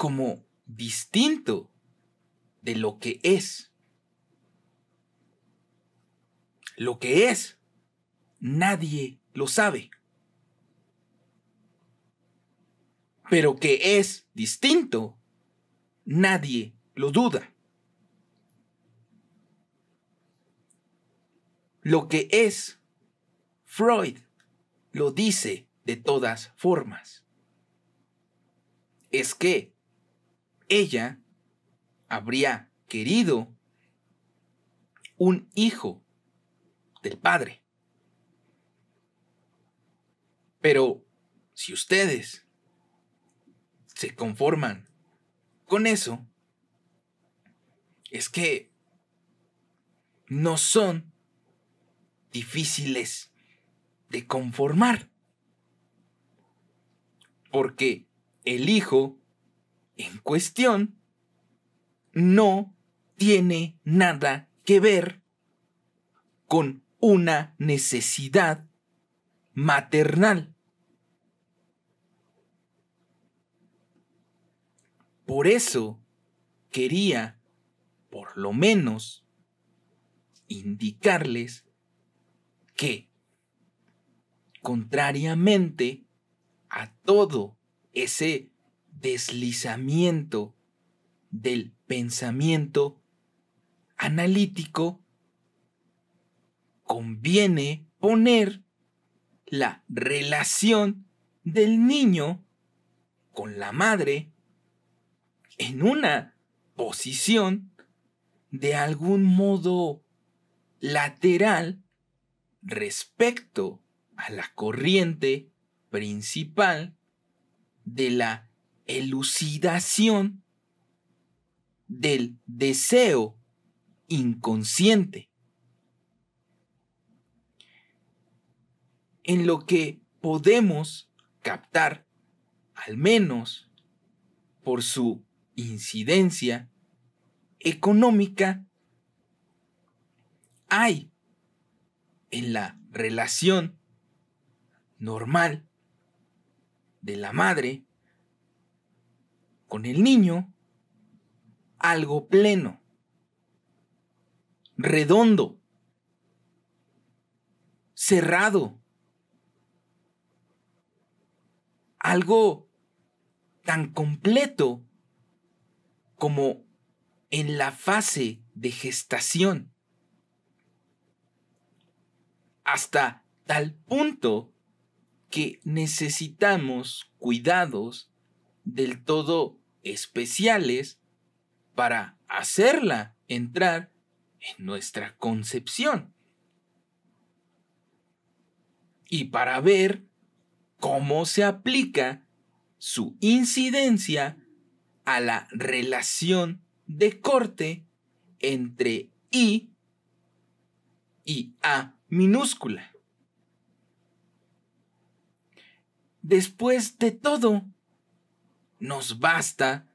como distinto de lo que es. Lo que es, nadie lo sabe. Pero que es distinto, nadie lo duda. Lo que es, Freud lo dice de todas formas. Es que ella habría querido un hijo del padre. Pero si ustedes se conforman con eso, es que no son difíciles de conformar. Porque el hijo en cuestión no tiene nada que ver con una necesidad maternal. Por eso quería, por lo menos, indicarles que, contrariamente a todo ese deslizamiento del pensamiento analítico, conviene poner la relación del niño con la madre en una posición de algún modo lateral respecto a la corriente principal de la elucidación del deseo inconsciente, en lo que podemos captar, al menos por su incidencia económica, hay en la relación normal de la madre con el niño algo pleno, redondo, cerrado, algo tan completo como en la fase de gestación, hasta tal punto que necesitamos cuidados del todo especiales para hacerla entrar en nuestra concepción y para ver cómo se aplica su incidencia a la relación de corte entre I y A minúscula. Después de todo, nos basta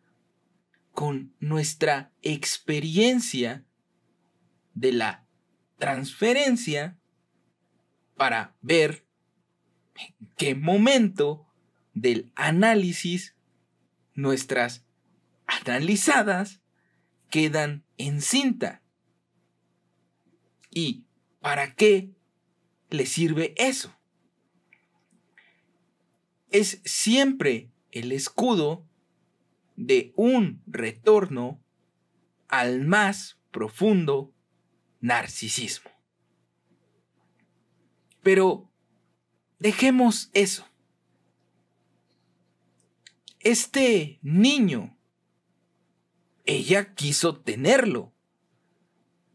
con nuestra experiencia de la transferencia para ver en qué momento del análisis nuestras analizadas quedan en cinta. ¿Y para qué le sirve eso? Es siempre el escudo de un retorno al más profundo narcisismo. Pero dejemos eso. Este niño, ella quiso tenerlo,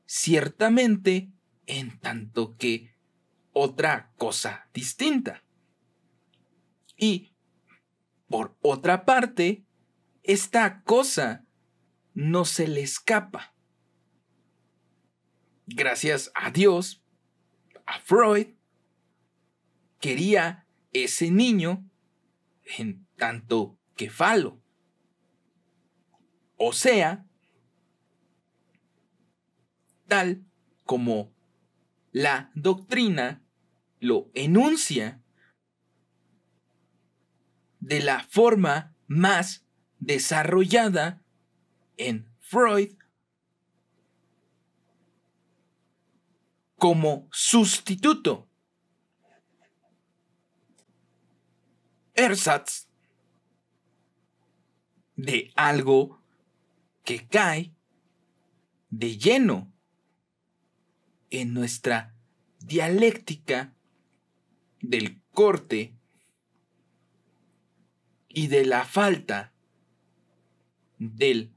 ciertamente, en tanto que otra cosa distinta. Y, por otra parte, esta cosa no se le escapa. Gracias a Dios, a Freud, quería ese niño en tanto que falo. O sea, tal como la doctrina lo enuncia, de la forma más desarrollada en Freud como sustituto. Ersatz de algo que cae de lleno en nuestra dialéctica del corte y de la falta del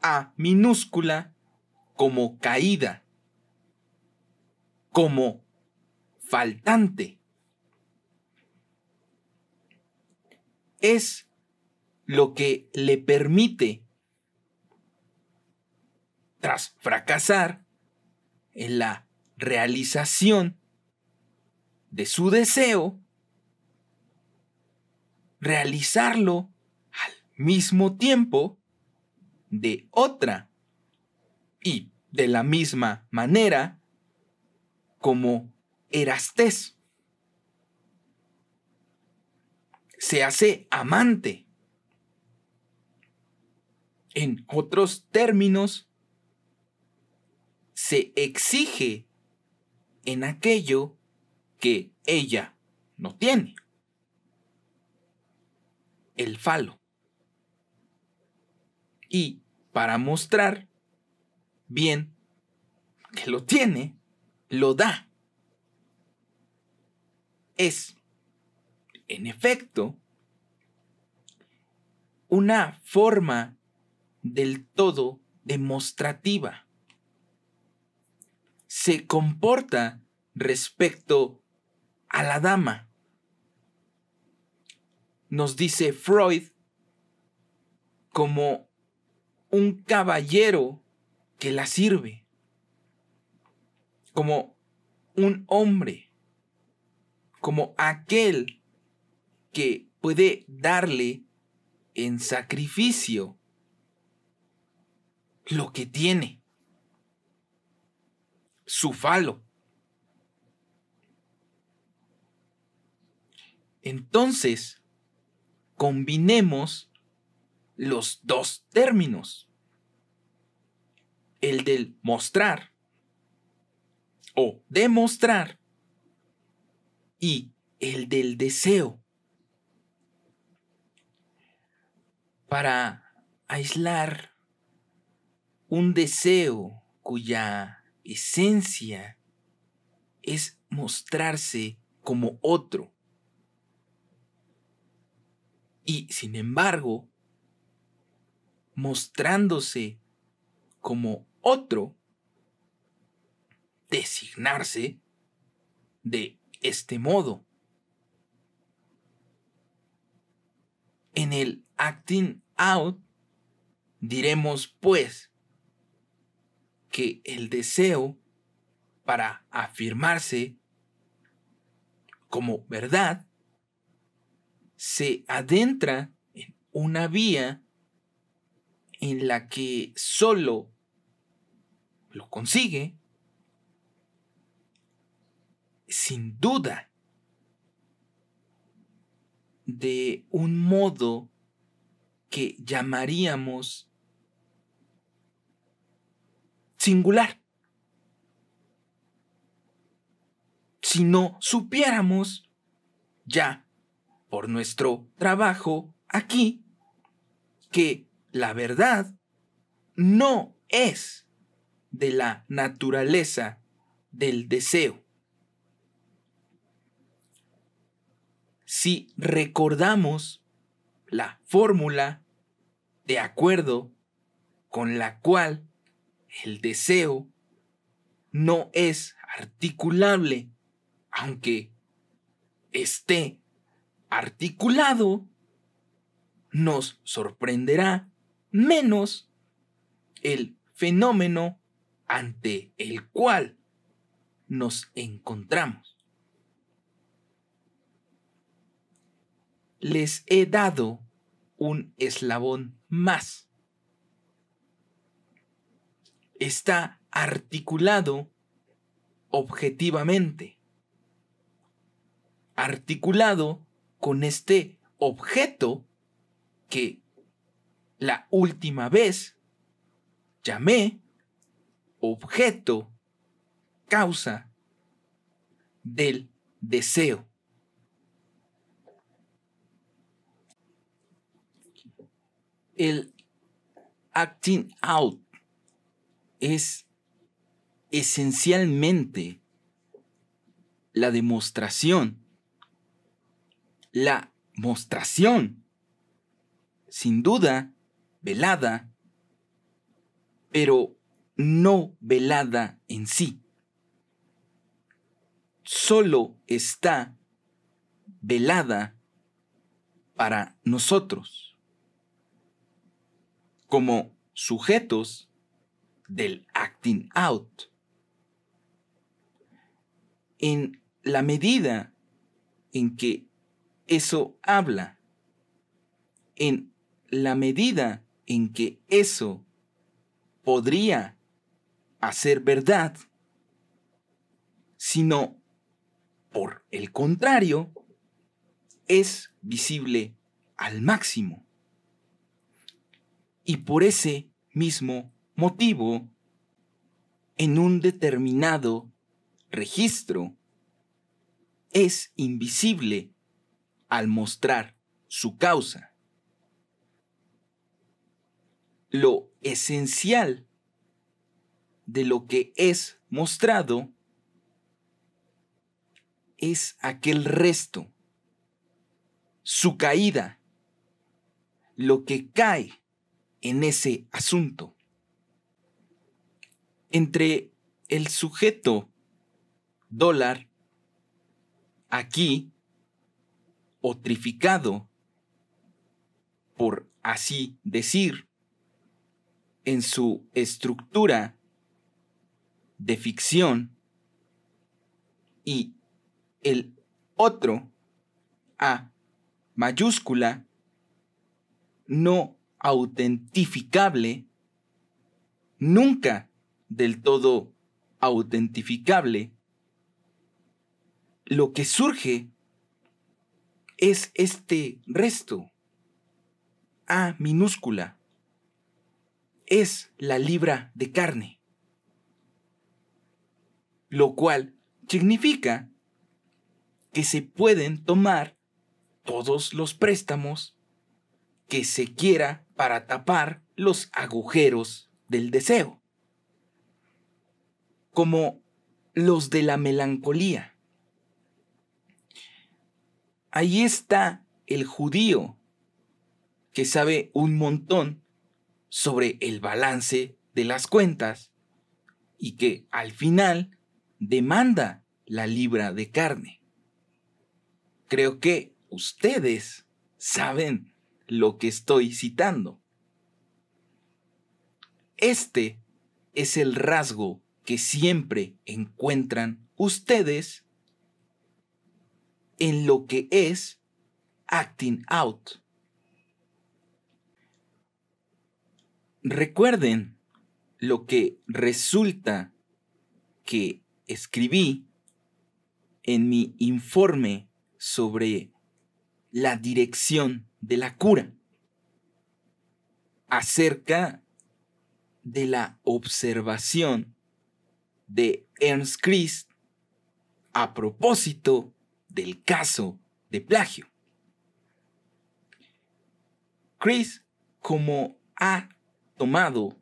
A minúscula como caída, como faltante. Es lo que le permite, tras fracasar en la realización de su deseo, realizarlo al mismo tiempo de otra y de la misma manera como Erastés. Se hace amante. En otros términos, se exige en aquello que ella no tiene. El falo. Y para mostrar bien que lo tiene, lo da. Es, en efecto, una forma del todo demostrativa. Se comporta respecto a la dama. Nos dice Freud como un caballero que la sirve, como un hombre, como aquel que puede darle en sacrificio lo que tiene, su falo. Entonces, combinemos los dos términos, el del mostrar o demostrar y el del deseo, para aislar un deseo cuya esencia es mostrarse como otro. Y sin embargo, mostrándose como otro, designarse de este modo. En el acting out diremos pues que el deseo, para afirmarse como verdad, se adentra en una vía en la que solo lo consigue, sin duda, de un modo que llamaríamos singular. Si no supiéramos ya por nuestro trabajo aquí que la verdad no es de la naturaleza del deseo. Si recordamos la fórmula de acuerdo con la cual el deseo no es articulable, aunque esté articulado, nos sorprenderá menos el fenómeno ante el cual nos encontramos. Les he dado un eslabón más. Está articulado objetivamente, articulado con este objeto que la última vez llamé objeto causa del deseo. El acting out es esencialmente la demostración, la mostración, sin duda, velada, pero no velada en sí. Solo está velada para nosotros, como sujetos del acting out. En la medida en que eso habla, en la medida en que eso podría hacer verdad, sino por el contrario, es visible al máximo. Y por ese mismo motivo, en un determinado registro, es invisible al mostrar su causa. Lo esencial de lo que es mostrado es aquel resto, su caída, lo que cae en ese asunto. Entre el sujeto dólar, aquí, otrificado, por así decir, en su estructura de ficción, y el otro, A mayúscula, no autentificable, nunca del todo autentificable, lo que surge es este resto, A minúscula, es la libra de carne, lo cual significa que se pueden tomar todos los préstamos que se quiera para tapar los agujeros del deseo, como los de la melancolía. Ahí está el judío que sabe un montón sobre el balance de las cuentas y que al final demanda la libra de carne. Creo que ustedes saben lo que estoy citando. Este es el rasgo que siempre encuentran ustedes en lo que es acting out. Recuerden lo que resulta que escribí en mi informe sobre la dirección de la cura, acerca de la observación de Ernst Christ a propósito del caso de plagio. Christ, como ha tomado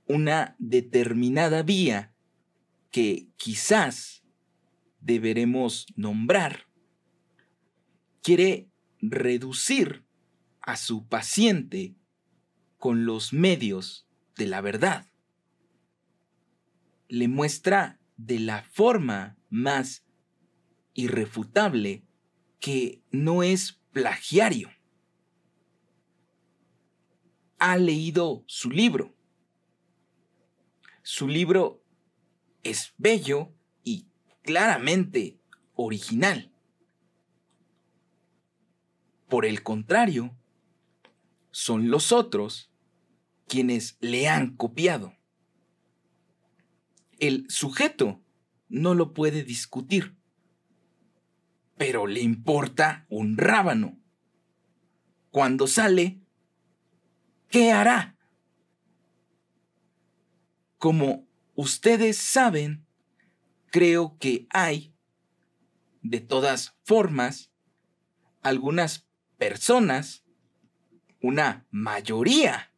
una determinada vía que quizás deberemos nombrar, quiere reducir a su paciente con los medios de la verdad. Le muestra de la forma más irrefutable que no es plagiario. Ha leído su libro. Su libro es bello y claramente original. Por el contrario, son los otros quienes le han copiado. El sujeto no lo puede discutir, pero le importa un rábano. Cuando sale, ¿qué hará? Como ustedes saben, creo que hay, de todas formas, algunas personas, una mayoría,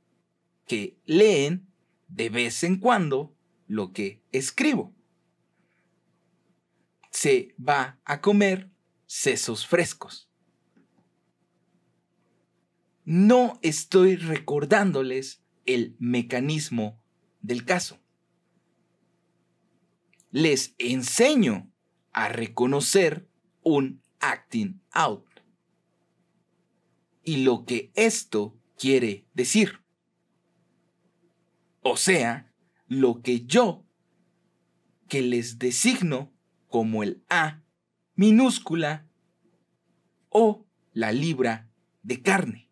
que leen de vez en cuando lo que escribo. Se va a comer sesos frescos. No estoy recordándoles el mecanismo del caso. Les enseño a reconocer un acting out y lo que esto quiere decir. O sea, lo que yo, que les designo como el A minúscula o la libra de carne.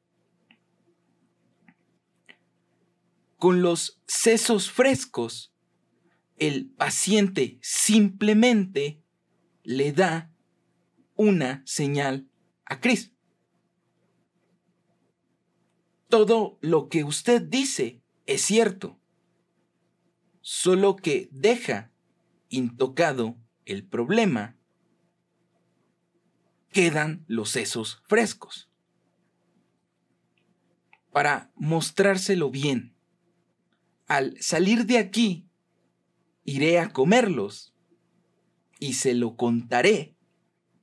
Con los sesos frescos, el paciente simplemente le da una señal a Chris. Todo lo que usted dice es cierto, solo que deja intocado el problema. Quedan los sesos frescos. Para mostrárselo bien, al salir de aquí, iré a comerlos y se lo contaré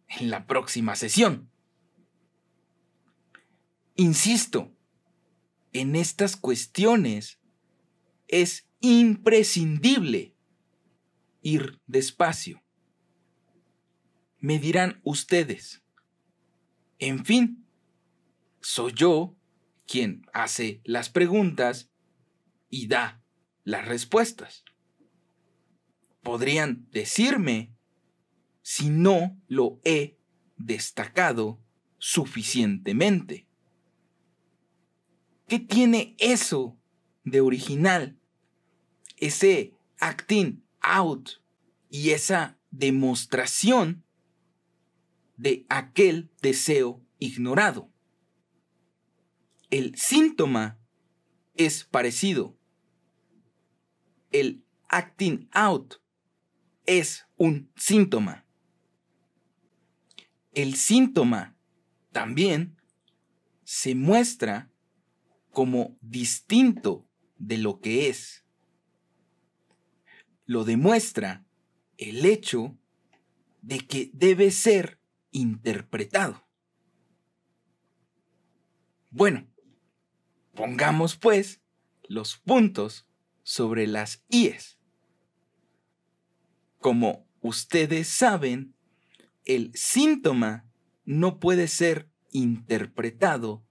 en la próxima sesión. Insisto, en estas cuestiones es imprescindible ir despacio. Me dirán ustedes, en fin, soy yo quien hace las preguntas y da las respuestas. Podrían decirme si no lo he destacado suficientemente. ¿Qué tiene eso de original? Ese acting out y esa demostración de aquel deseo ignorado. El síntoma es parecido. El acting out es un síntoma. El síntoma también se muestra como distinto de lo que es. Lo demuestra el hecho de que debe ser interpretado. Bueno, pongamos pues los puntos sobre las íes. Como ustedes saben, el síntoma no puede ser interpretado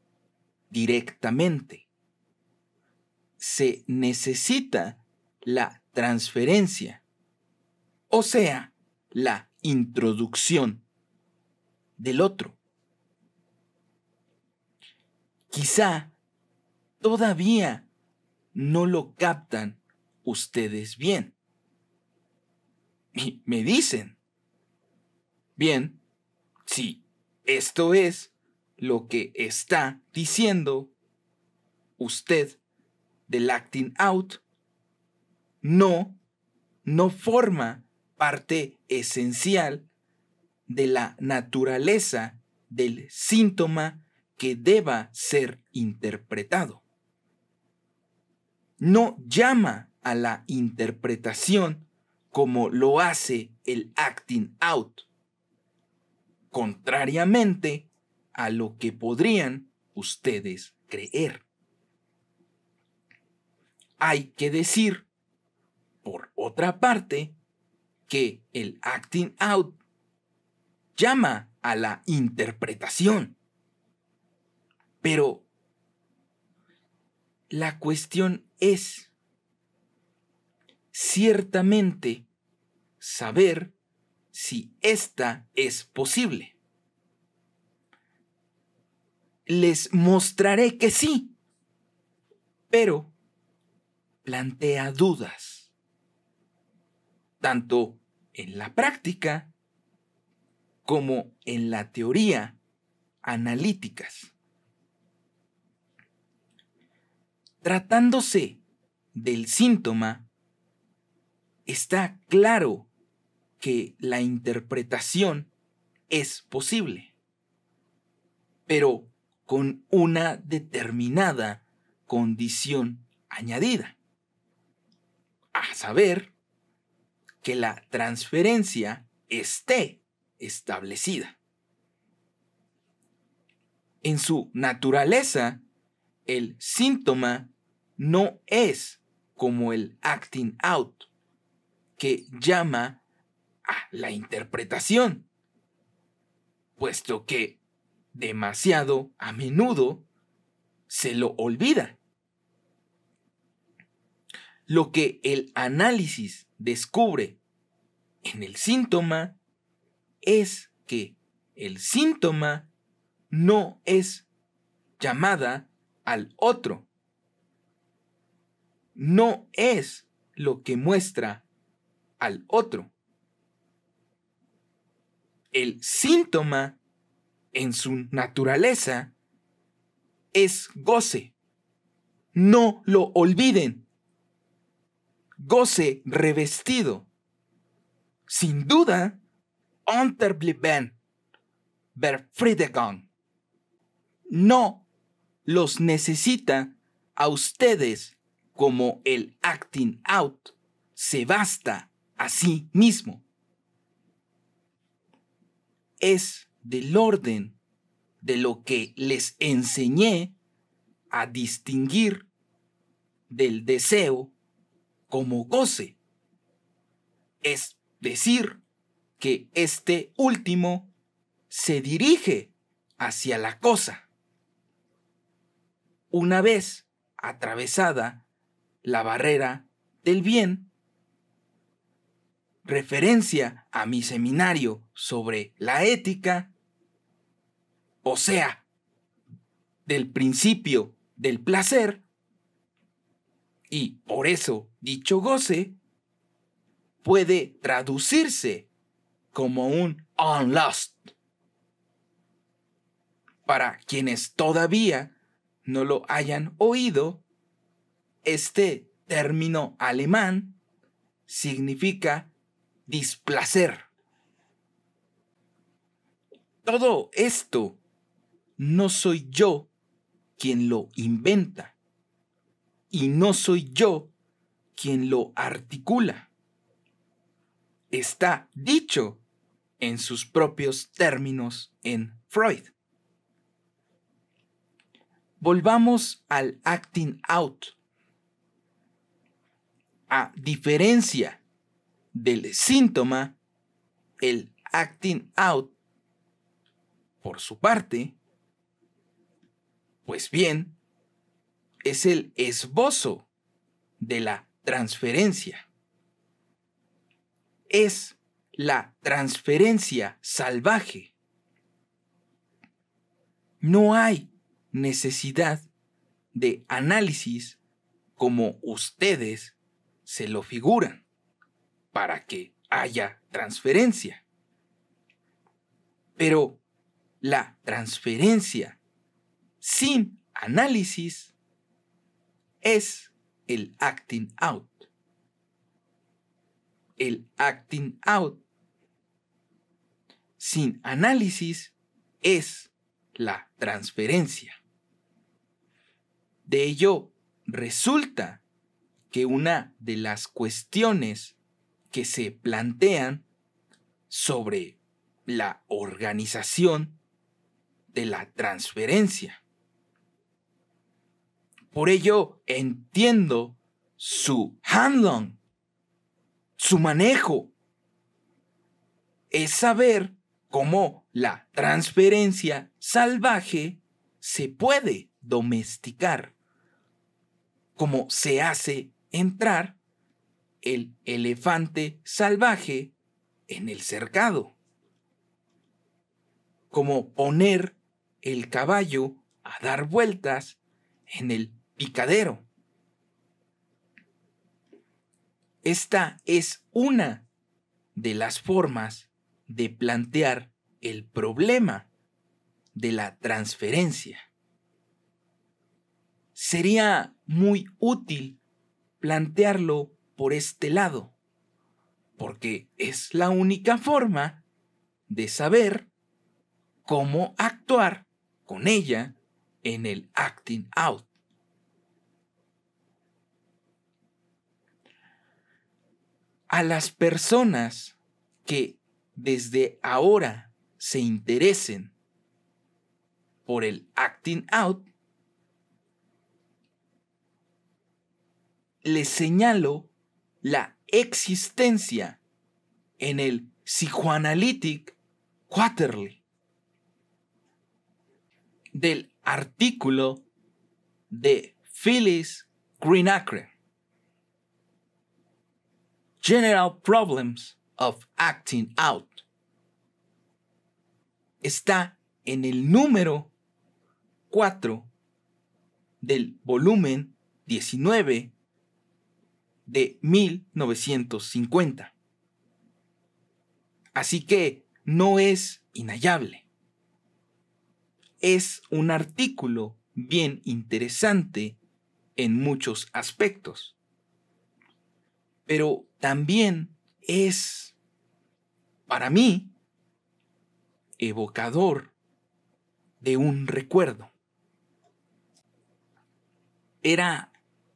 directamente. Se necesita la transferencia, o sea, la introducción del otro. Quizá todavía no lo captan ustedes bien. Y me dicen, bien, si esto es lo que está diciendo usted del acting out, no forma parte esencial de la naturaleza del síntoma que deba ser interpretado. No llama a la interpretación como lo hace el acting out, contrariamente a lo que podrían ustedes creer. Hay que decir, por otra parte, que el acting out llama a la interpretación. Pero la cuestión es ciertamente saber si esta es posible. Les mostraré que sí, pero plantea dudas, tanto en la práctica como en la teoría analíticas. Tratándose del síntoma, está claro que la interpretación es posible, pero con una determinada condición añadida, a saber, que la transferencia esté establecida. En su naturaleza, el síntoma no es como el acting out, que llama a la interpretación, puesto que demasiado a menudo se lo olvida. Lo que el análisis descubre en el síntoma es que el síntoma no es llamada al otro. No es lo que muestra al otro. El síntoma, en su naturaleza, es goce. No lo olviden. Goce revestido. Sin duda, unterblieben, befriedigung. No los necesita a ustedes como el acting out se basta a sí mismo. Es del orden de lo que les enseñé a distinguir del deseo como goce. Es decir, que este último se dirige hacia la cosa. Una vez atravesada la barrera del bien, referencia a mi seminario sobre la ética, o sea, del principio del placer, y por eso dicho goce puede traducirse como un unlust. Para quienes todavía no lo hayan oído, este término alemán significa displacer. Todo esto no soy yo quien lo inventa y no soy yo quien lo articula. Está dicho en sus propios términos en Freud. Volvamos al acting out. A diferencia del síntoma, el acting out, por su parte, pues bien, es el esbozo de la transferencia. Es la transferencia salvaje. No hay necesidad de análisis como ustedes se lo figuran, para que haya transferencia. Pero la transferencia sin análisis es el acting out. El acting out sin análisis es la transferencia. De ello resulta que una de las cuestiones que se plantean sobre la organización de la transferencia. Por ello entiendo su handling, su manejo. Es saber cómo la transferencia salvaje se puede domesticar, cómo se hace entrar el elefante salvaje en el cercado, cómo poner el caballo a dar vueltas en el picadero. Esta es una de las formas de plantear el problema de la transferencia. Sería muy útil plantearlo por este lado, porque es la única forma de saber cómo actuar con ella en el acting out. A las personas que desde ahora se interesen por el acting out, les señalo la existencia en el Psychoanalytic Quarterly del artículo de Phyllis Greenacre, General Problems of Acting Out. Está en el número 4 del volumen 19 de 1950. Así que no es inhallable. Es un artículo bien interesante en muchos aspectos, pero también es, para mí, evocador de un recuerdo. Era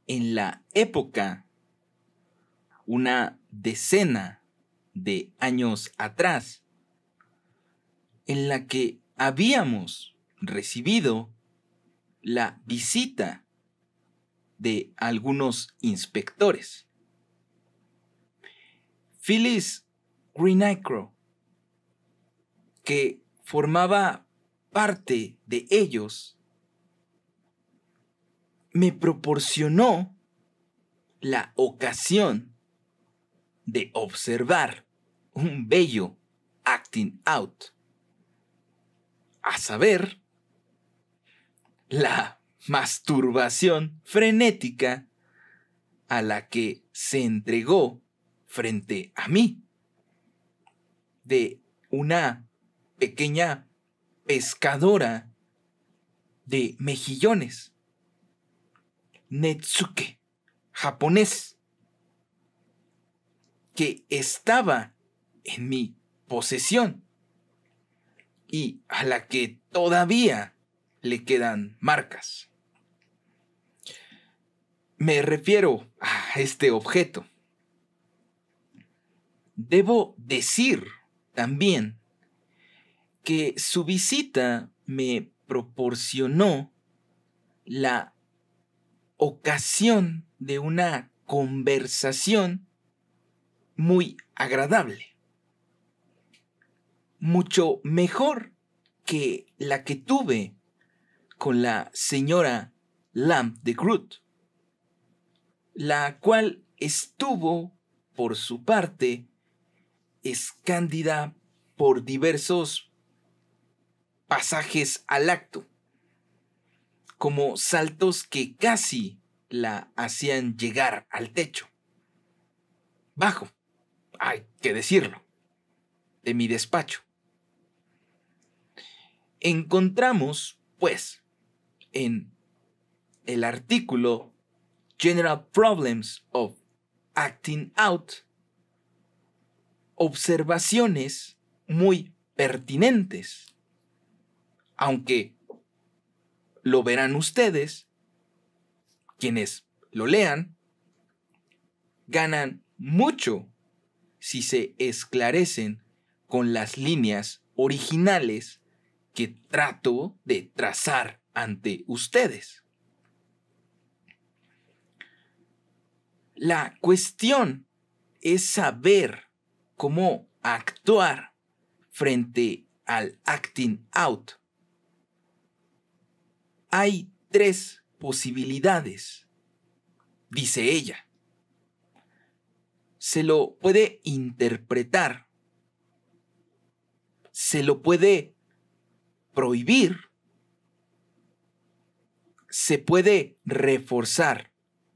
en la época, una decena de años atrás, en la que habíamos recibido la visita de algunos inspectores. Phyllis Greenacre, que formaba parte de ellos, me proporcionó la ocasión de observar un bello acting out, a saber, la masturbación frenética a la que se entregó frente a mí de una pequeña pescadora de mejillones, Netsuke, japonés, que estaba en mi posesión y a la que todavía le quedan marcas. Me refiero a este objeto. Debo decir también que su visita me proporcionó la ocasión de una conversación muy agradable, mucho mejor que la que tuve con la señora Lamb de Groot, la cual estuvo, por su parte, escándida por diversos pasajes al acto, como saltos que casi la hacían llegar al techo. Bajo, hay que decirlo, de mi despacho. Encontramos, pues, en el artículo General Problems of Acting Out, observaciones muy pertinentes. Aunque lo verán ustedes, quienes lo lean, ganan mucho si se esclarecen con las líneas originales que trato de trazar ante ustedes. La cuestión es saber cómo actuar frente al acting out. Hay 3 posibilidades, dice ella. Se lo puede interpretar, se lo puede prohibir, se puede reforzar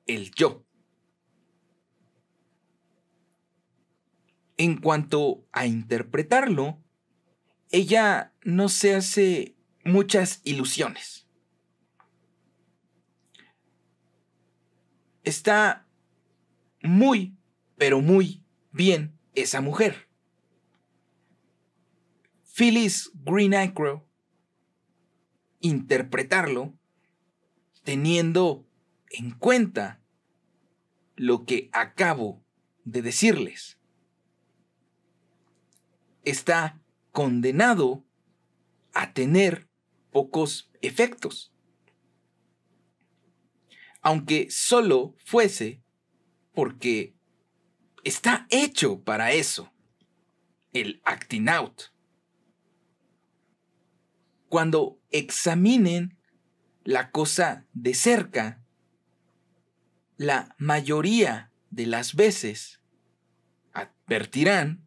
el yo. En cuanto a interpretarlo, ella no se hace muchas ilusiones. Está muy, pero muy bien esa mujer. Phyllis Greenacre, interpretarlo teniendo en cuenta lo que acabo de decirles. Está condenado a tener pocos efectos. Aunque solo fuese porque está hecho para eso, el acting out. Cuando examinen la cosa de cerca, la mayoría de las veces advertirán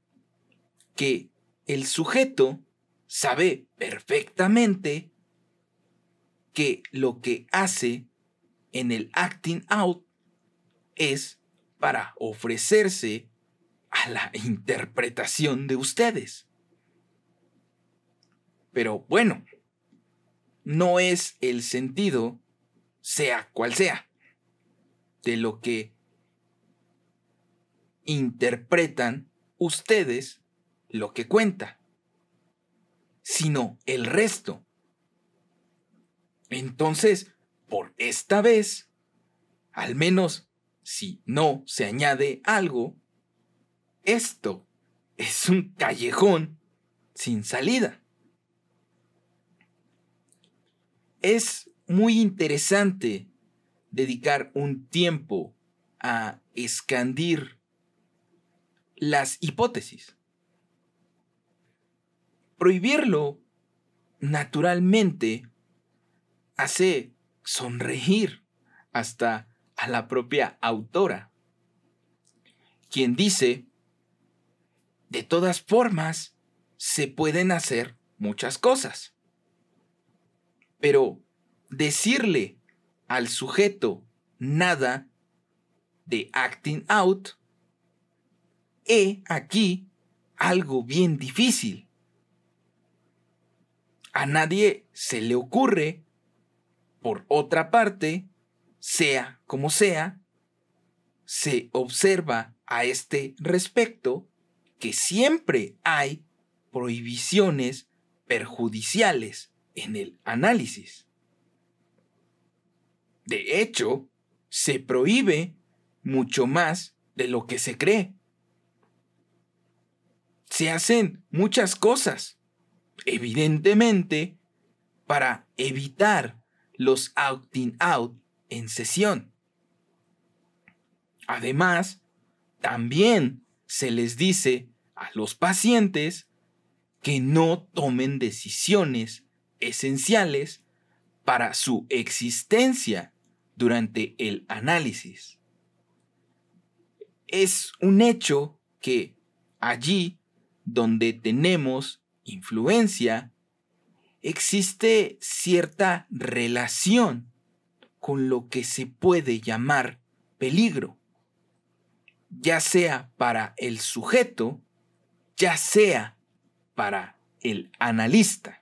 que el sujeto sabe perfectamente que lo que hace en el acting out es para ofrecerse a la interpretación de ustedes. Pero bueno, no es el sentido, sea cual sea, de lo que interpretan ustedes lo que cuenta, sino el resto. Entonces, por esta vez, al menos si no se añade algo, esto es un callejón sin salida. Es muy interesante dedicar un tiempo a escandir las hipótesis. Prohibirlo, naturalmente, hace sonreír hasta a la propia autora, quien dice, de todas formas, se pueden hacer muchas cosas. Pero decirle al sujeto nada de acting out, he aquí algo bien difícil. A nadie se le ocurre, por otra parte, sea como sea, se observa a este respecto que siempre hay prohibiciones perjudiciales en el análisis. De hecho, se prohíbe mucho más de lo que se cree. Se hacen muchas cosas, evidentemente, para evitar los acting out en sesión. Además, también se les dice a los pacientes que no tomen decisiones esenciales para su existencia durante el análisis. Es un hecho que allí donde tenemos influencia, existe cierta relación con lo que se puede llamar peligro, ya sea para el sujeto, ya sea para el analista.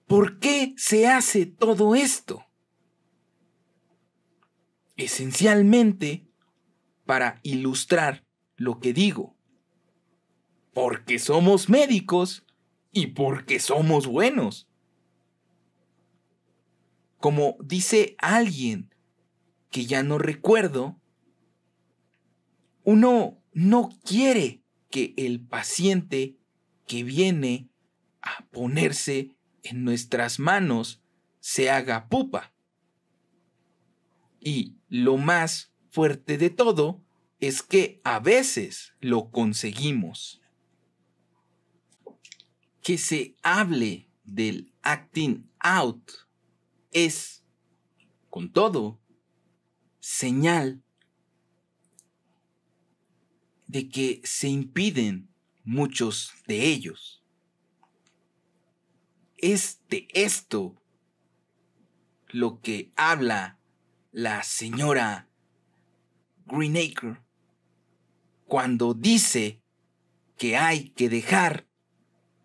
¿Por qué se hace todo esto? Esencialmente para ilustrar lo que digo. Porque somos médicos y porque somos buenos. Como dice alguien que ya no recuerdo, uno no quiere que el paciente que viene a ponerse en nuestras manos se haga pupa. Y lo más fuerte de todo es que a veces lo conseguimos. Que se hable del acting out es, con todo, señal de que se impiden muchos de ellos. Es de esto lo que habla la señora Greenacre cuando dice que hay que dejar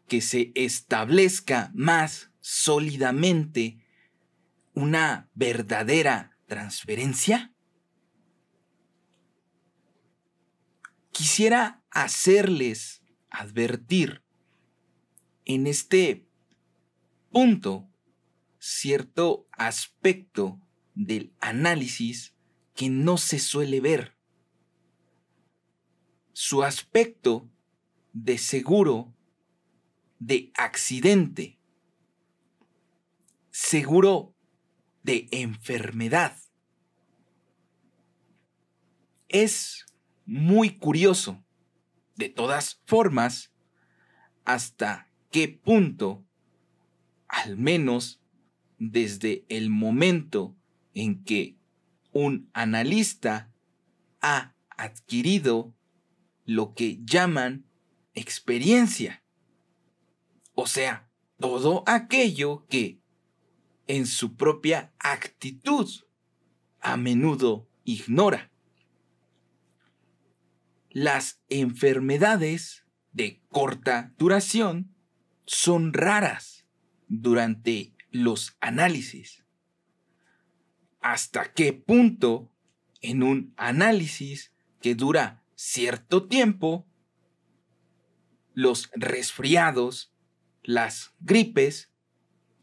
que se establezca más sólidamente una verdadera transferencia. Quisiera hacerles advertir en este punto cierto aspecto del análisis que no se suele ver. Su aspecto de seguro de accidente, seguro de enfermedad. Es muy curioso, de todas formas, hasta qué punto, al menos desde el momento en que un analista ha adquirido lo que llaman experiencia. O sea, todo aquello que en su propia actitud a menudo ignora. Las enfermedades de corta duración son raras durante los análisis. ¿Hasta qué punto en un análisis que dura cierto tiempo, los resfriados, las gripes,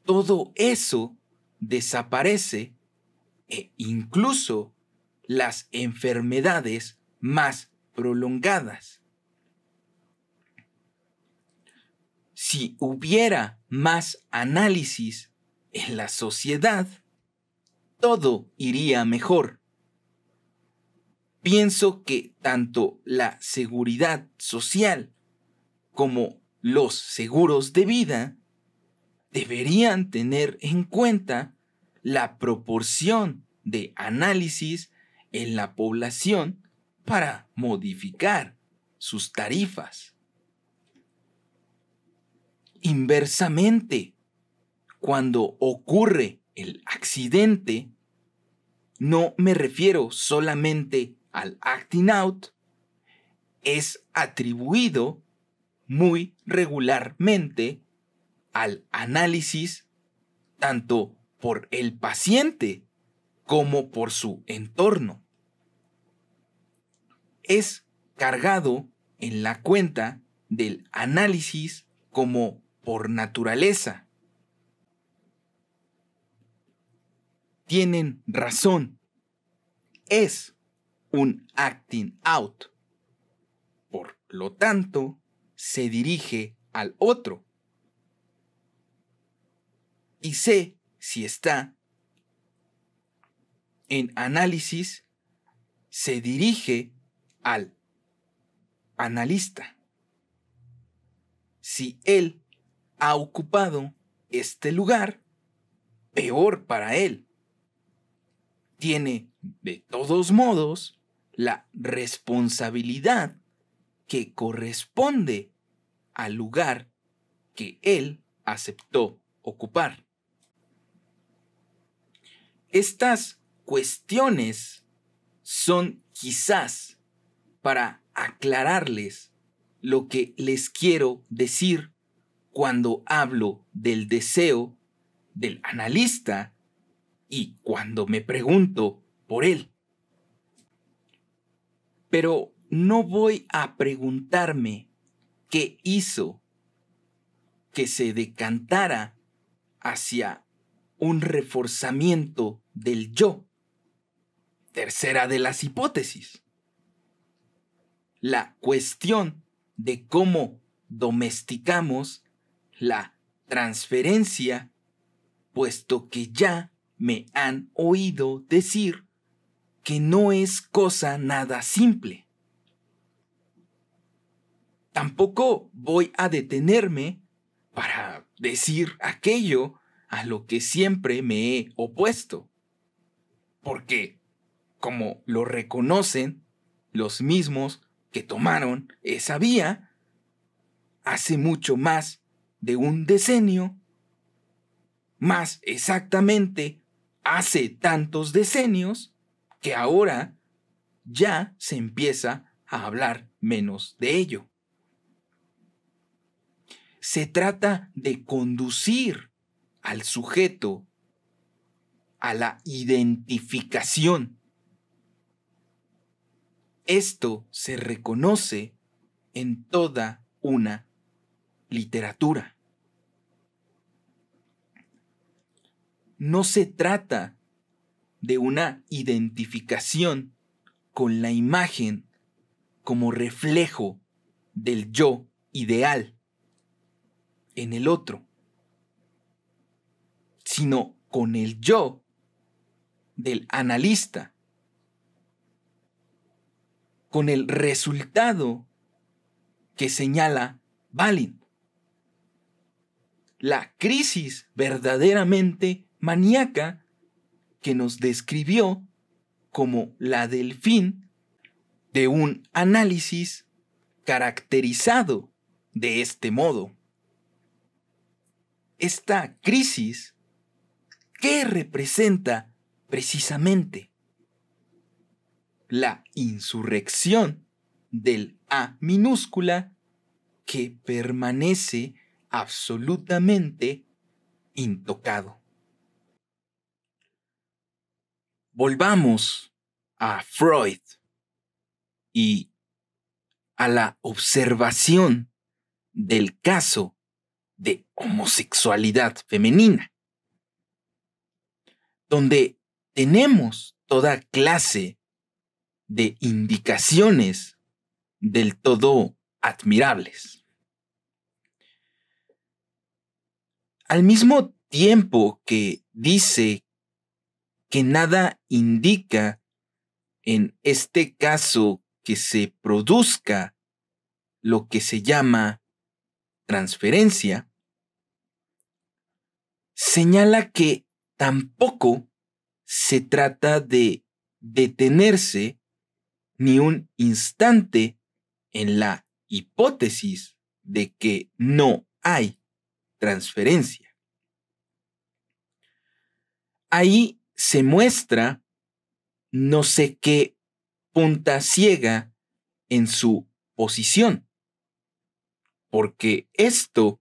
todo eso desaparece e incluso las enfermedades más prolongadas? Si hubiera más análisis en la sociedad, todo iría mejor. Pienso que tanto la seguridad social como los seguros de vida deberían tener en cuenta la proporción de análisis en la población para modificar sus tarifas. Inversamente, cuando ocurre el accidente, no me refiero solamente al acting out, es atribuido muy regularmente al análisis tanto por el paciente como por su entorno. Es cargado en la cuenta del análisis como por naturaleza. Tienen razón. Es un acting out. Por lo tanto, se dirige al otro. Y sé si está en análisis, se dirige al analista. Si él ha ocupado este lugar, peor para él. Tiene, de todos modos, la responsabilidad que corresponde al lugar que él aceptó ocupar. Estas cuestiones son quizás para aclararles lo que les quiero decir cuando hablo del deseo del analista y cuando me pregunto por él. Pero no voy a preguntarme qué hizo que se decantara hacia un reforzamiento del yo. Tercera de las hipótesis. La cuestión de cómo domesticamos la transferencia, puesto que ya me han oído decir que no es cosa nada simple. Tampoco voy a detenerme para decir aquello a lo que siempre me he opuesto, porque, como lo reconocen los mismos que tomaron esa vía, hace mucho más de un decenio, más exactamente hace tantos decenios, que ahora ya se empieza a hablar menos de ello. Se trata de conducir al sujeto a la identificación. Esto se reconoce en toda una literatura. No se trata de una identificación con la imagen como reflejo del yo ideal en el otro, sino con el yo del analista, con el resultado que señala Balin. La crisis verdaderamente maníaca que nos describió como la del fin de un análisis caracterizado de este modo. Esta crisis, ¿qué representa precisamente? La insurrección del A minúscula que permanece absolutamente intocado. Volvamos a Freud y a la observación del caso de homosexualidad femenina, donde tenemos toda clase de indicaciones del todo admirables. Al mismo tiempo que dice que nada indica en este caso que se produzca lo que se llama transferencia, señala que tampoco se trata de detenerse ni un instante en la hipótesis de que no hay transferencia. Ahí se muestra no sé qué punta ciega en su posición, porque esto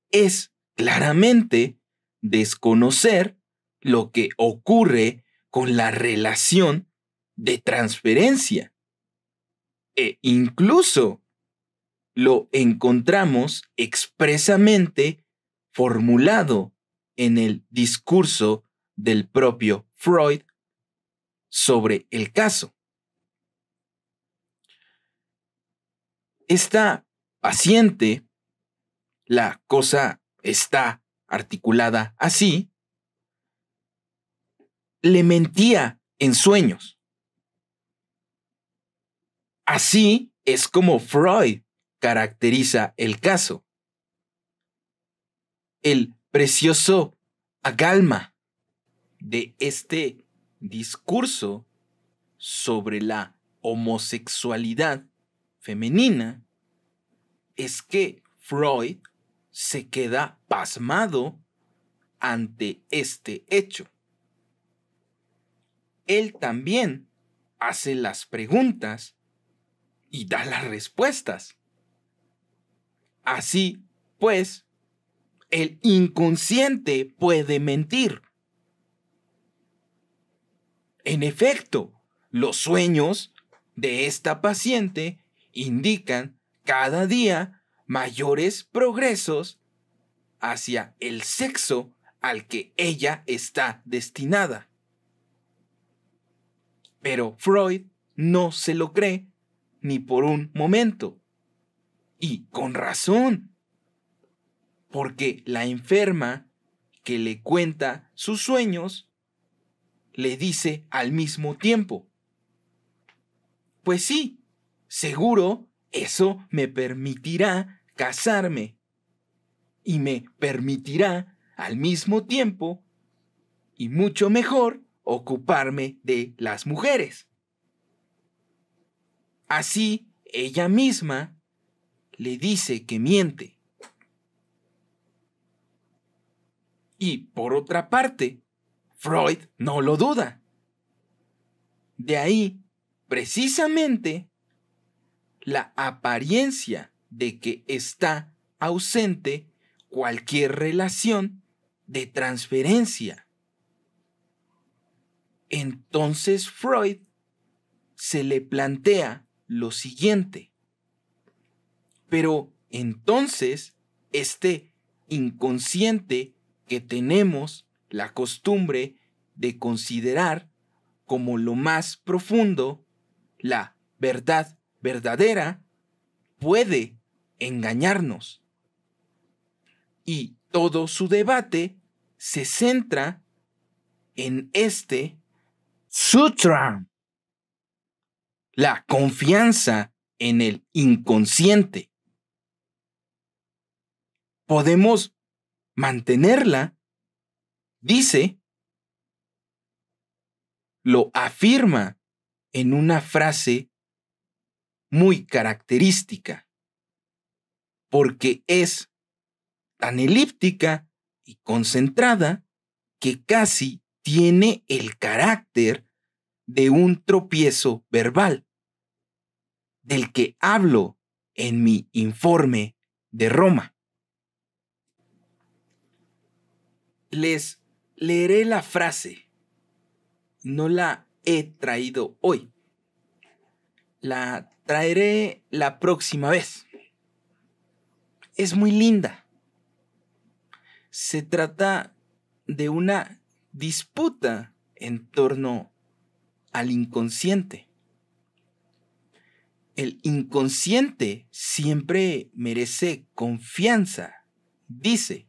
es claramente desconocer lo que ocurre con la relación de transferencia. E incluso lo encontramos expresamente formulado en el discurso del propio Freud sobre el caso. Esta paciente, la cosa está articulada así, le mentía en sueños. Así es como Freud caracteriza el caso. El precioso agalma de este discurso sobre la homosexualidad femenina es que Freud se queda pasmado ante este hecho. él también hace las preguntas y da las respuestas. Así pues, el inconsciente puede mentir. En efecto, los sueños de esta paciente indican cada día mayores progresos hacia el sexo al que ella está destinada. Pero Freud no se lo cree ni por un momento. Y con razón. Porque la enferma que le cuenta sus sueños le dice al mismo tiempo: pues sí, seguro eso me permitirá casarme y me permitirá al mismo tiempo y mucho mejor ocuparme de las mujeres. Así ella misma le dice que miente. Y por otra parte, Freud no lo duda. De ahí, precisamente, la apariencia de que está ausente cualquier relación de transferencia. Entonces Freud se le plantea lo siguiente: pero entonces este inconsciente que tenemos la costumbre de considerar como lo más profundo, la verdad verdadera, puede engañarnos. Y todo su debate se centra en este sutra, la confianza en el inconsciente. Podemos mantenerla, dice, lo afirma en una frase muy característica, porque es tan elíptica y concentrada que casi tiene el carácter de un tropiezo verbal, del que hablo en mi informe de Roma. Les leeré la frase. No la he traído hoy. La traeré la próxima vez. Es muy linda. Se trata de una disputa en torno al inconsciente. El inconsciente siempre merece confianza, dice.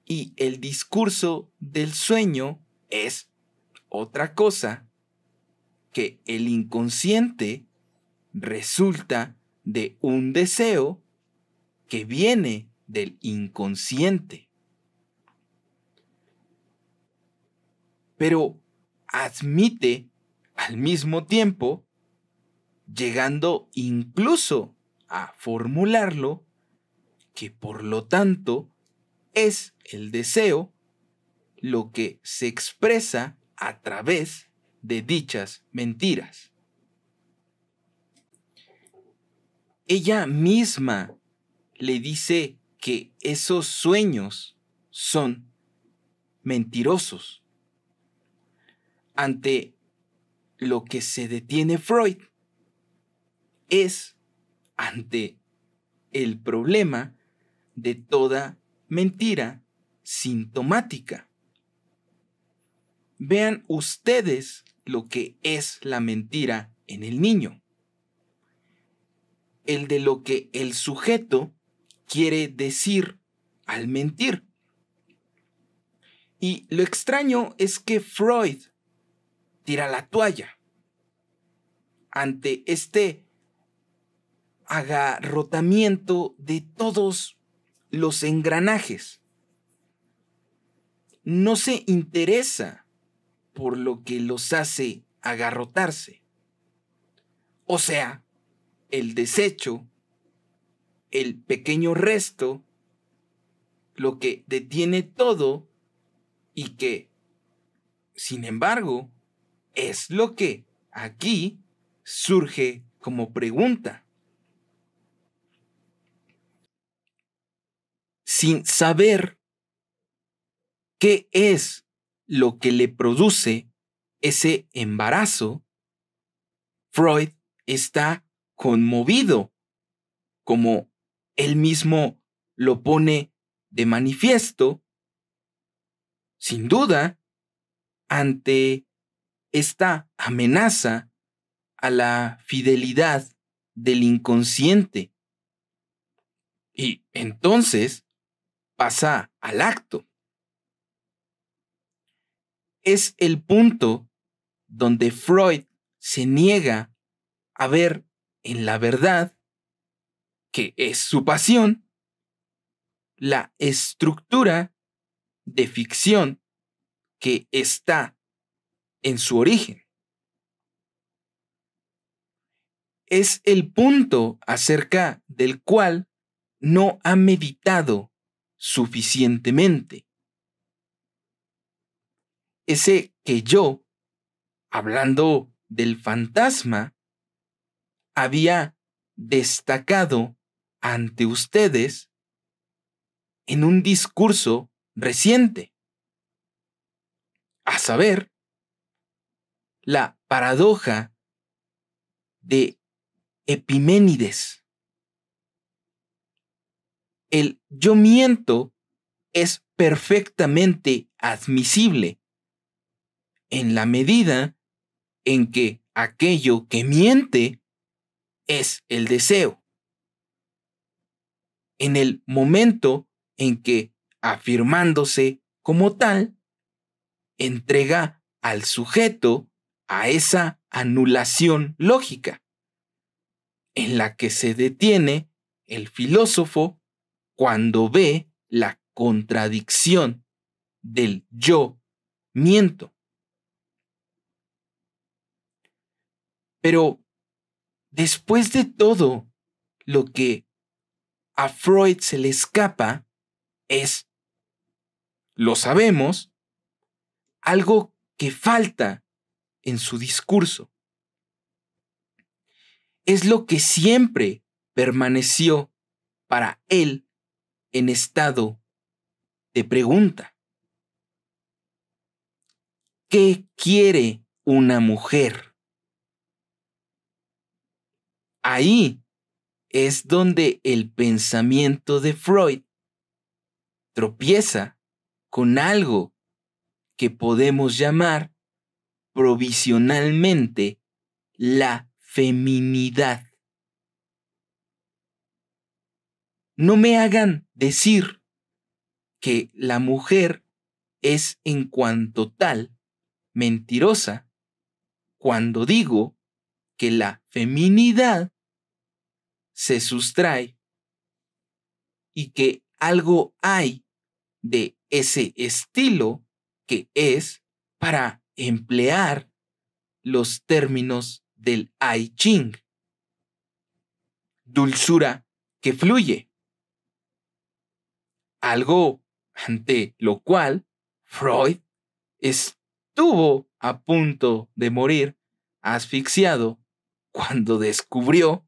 Y el discurso del sueño es otra cosa que el inconsciente resulta de un deseo que viene del inconsciente. Pero admite al mismo tiempo, llegando incluso a formularlo, que por lo tanto es el deseo lo que se expresa a través de dichas mentiras. Ella misma le dice que esos sueños son mentirosos. Ante lo que se detiene Freud es ante el problema de toda mentira sintomática. Vean ustedes lo que es la mentira en el niño. El de lo que el sujeto quiere decir al mentir. Y lo extraño es que Freud tira la toalla ante este agarrotamiento de todos los engranajes. No se interesa por lo que los hace agarrotarse. O sea, el desecho, el pequeño resto, lo que detiene todo y que Sin embargo, es lo que aquí surge como pregunta. Sin saber qué es lo que le produce ese embarazo, Freud está conmovido, como él mismo lo pone de manifiesto, sin duda, ante esta amenaza a la fidelidad del inconsciente. Y entonces pasa al acto. Es el punto donde Freud se niega a ver en la verdad, que es su pasión, la estructura de ficción que está en su origen. Es el punto acerca del cual no ha meditado suficientemente. Ese que yo, hablando del fantasma, había destacado ante ustedes en un discurso reciente, a saber, la paradoja de Epiménides. El yo miento es perfectamente admisible en la medida en que aquello que miente es el deseo. En el momento en que, afirmándose como tal, entrega al sujeto a esa anulación lógica, en la que se detiene el filósofo cuando ve la contradicción del yo miento. Pero después de todo lo que a Freud se le escapa es, lo sabemos, algo que falta en su discurso. Es lo que siempre permaneció para él en estado de pregunta. ¿Qué quiere una mujer? Ahí es donde el pensamiento de Freud tropieza con algo que podemos llamar provisionalmente la feminidad. No me hagan decir que la mujer es en cuanto tal mentirosa cuando digo que la feminidad se sustrae y que algo hay de ese estilo que es, para emplear los términos del I Ching, dulzura que fluye. Algo ante lo cual Freud estuvo a punto de morir asfixiado cuando descubrió,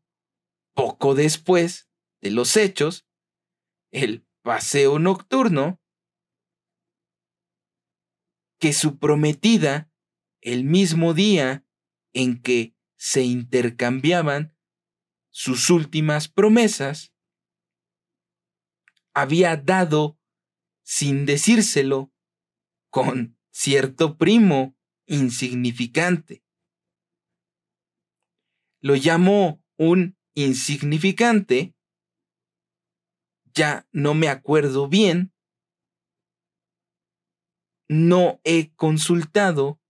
poco después de los hechos, el paseo nocturno, que su prometida, el mismo día en que se intercambiaban sus últimas promesas, había dado, sin decírselo, con cierto primo insignificante. Lo llamó un insignificante, ya no me acuerdo bien, no he consultado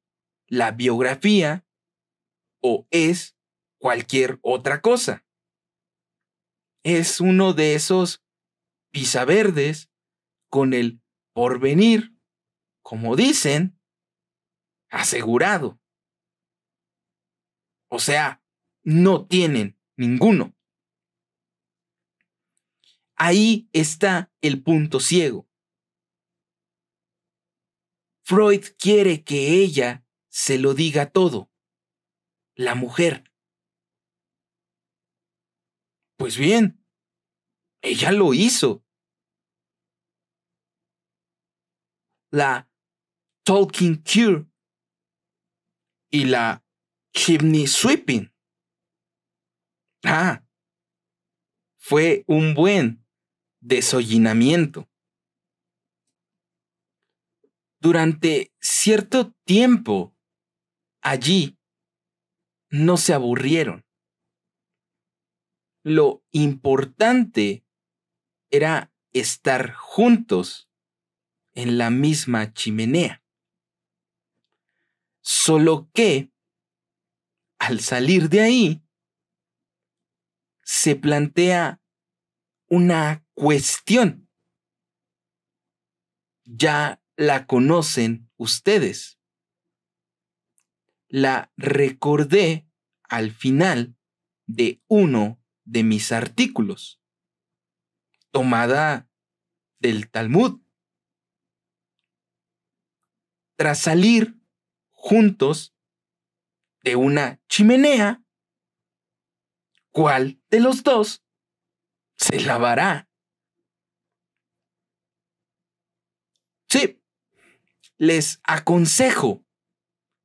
la biografía o es cualquier otra cosa. Es uno de esos pisaverdes con el porvenir, como dicen, asegurado. O sea, no tienen ninguno. Ahí está el punto ciego. Freud quiere que ella se lo diga todo. La mujer. Pues bien, ella lo hizo. La talking cure y la chimney sweeping. Fue un buen desollinamiento. Durante cierto tiempo, allí no se aburrieron. Lo importante era estar juntos en la misma chimenea. Solo que, al salir de ahí, se plantea una cuestión. Ya la conocen ustedes. La recordé al final de uno de mis artículos, tomada del Talmud. Tras salir juntos de una chimenea, ¿cuál de los dos se lavará? Sí, les aconsejo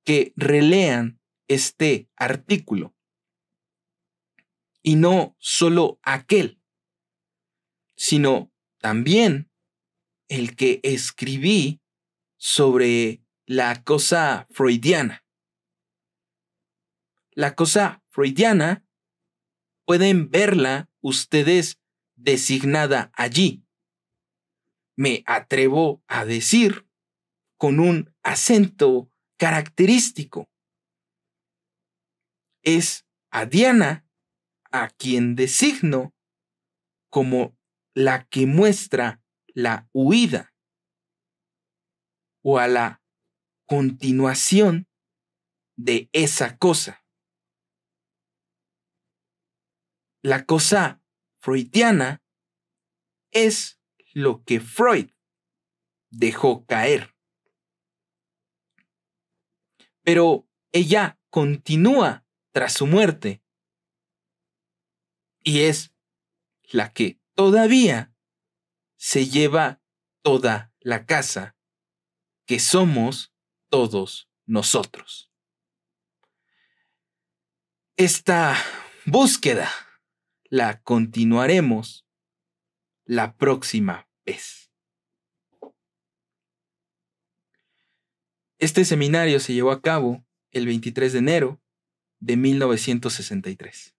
que relean este artículo. Y no solo aquel, sino también el que escribí sobre la cosa freudiana. La cosa freudiana pueden verla ustedes designada allí. Me atrevo a decir con un acento característico. Es a Diana a quien designo como la que muestra la huida o a la continuación de esa cosa. La cosa freudiana es lo que Freud dejó caer. Pero ella continúa tras su muerte y es la que todavía se lleva toda la casa, que somos todos nosotros. Esta búsqueda la continuaremos la próxima vez. Este seminario se llevó a cabo el 23 de enero de 1963.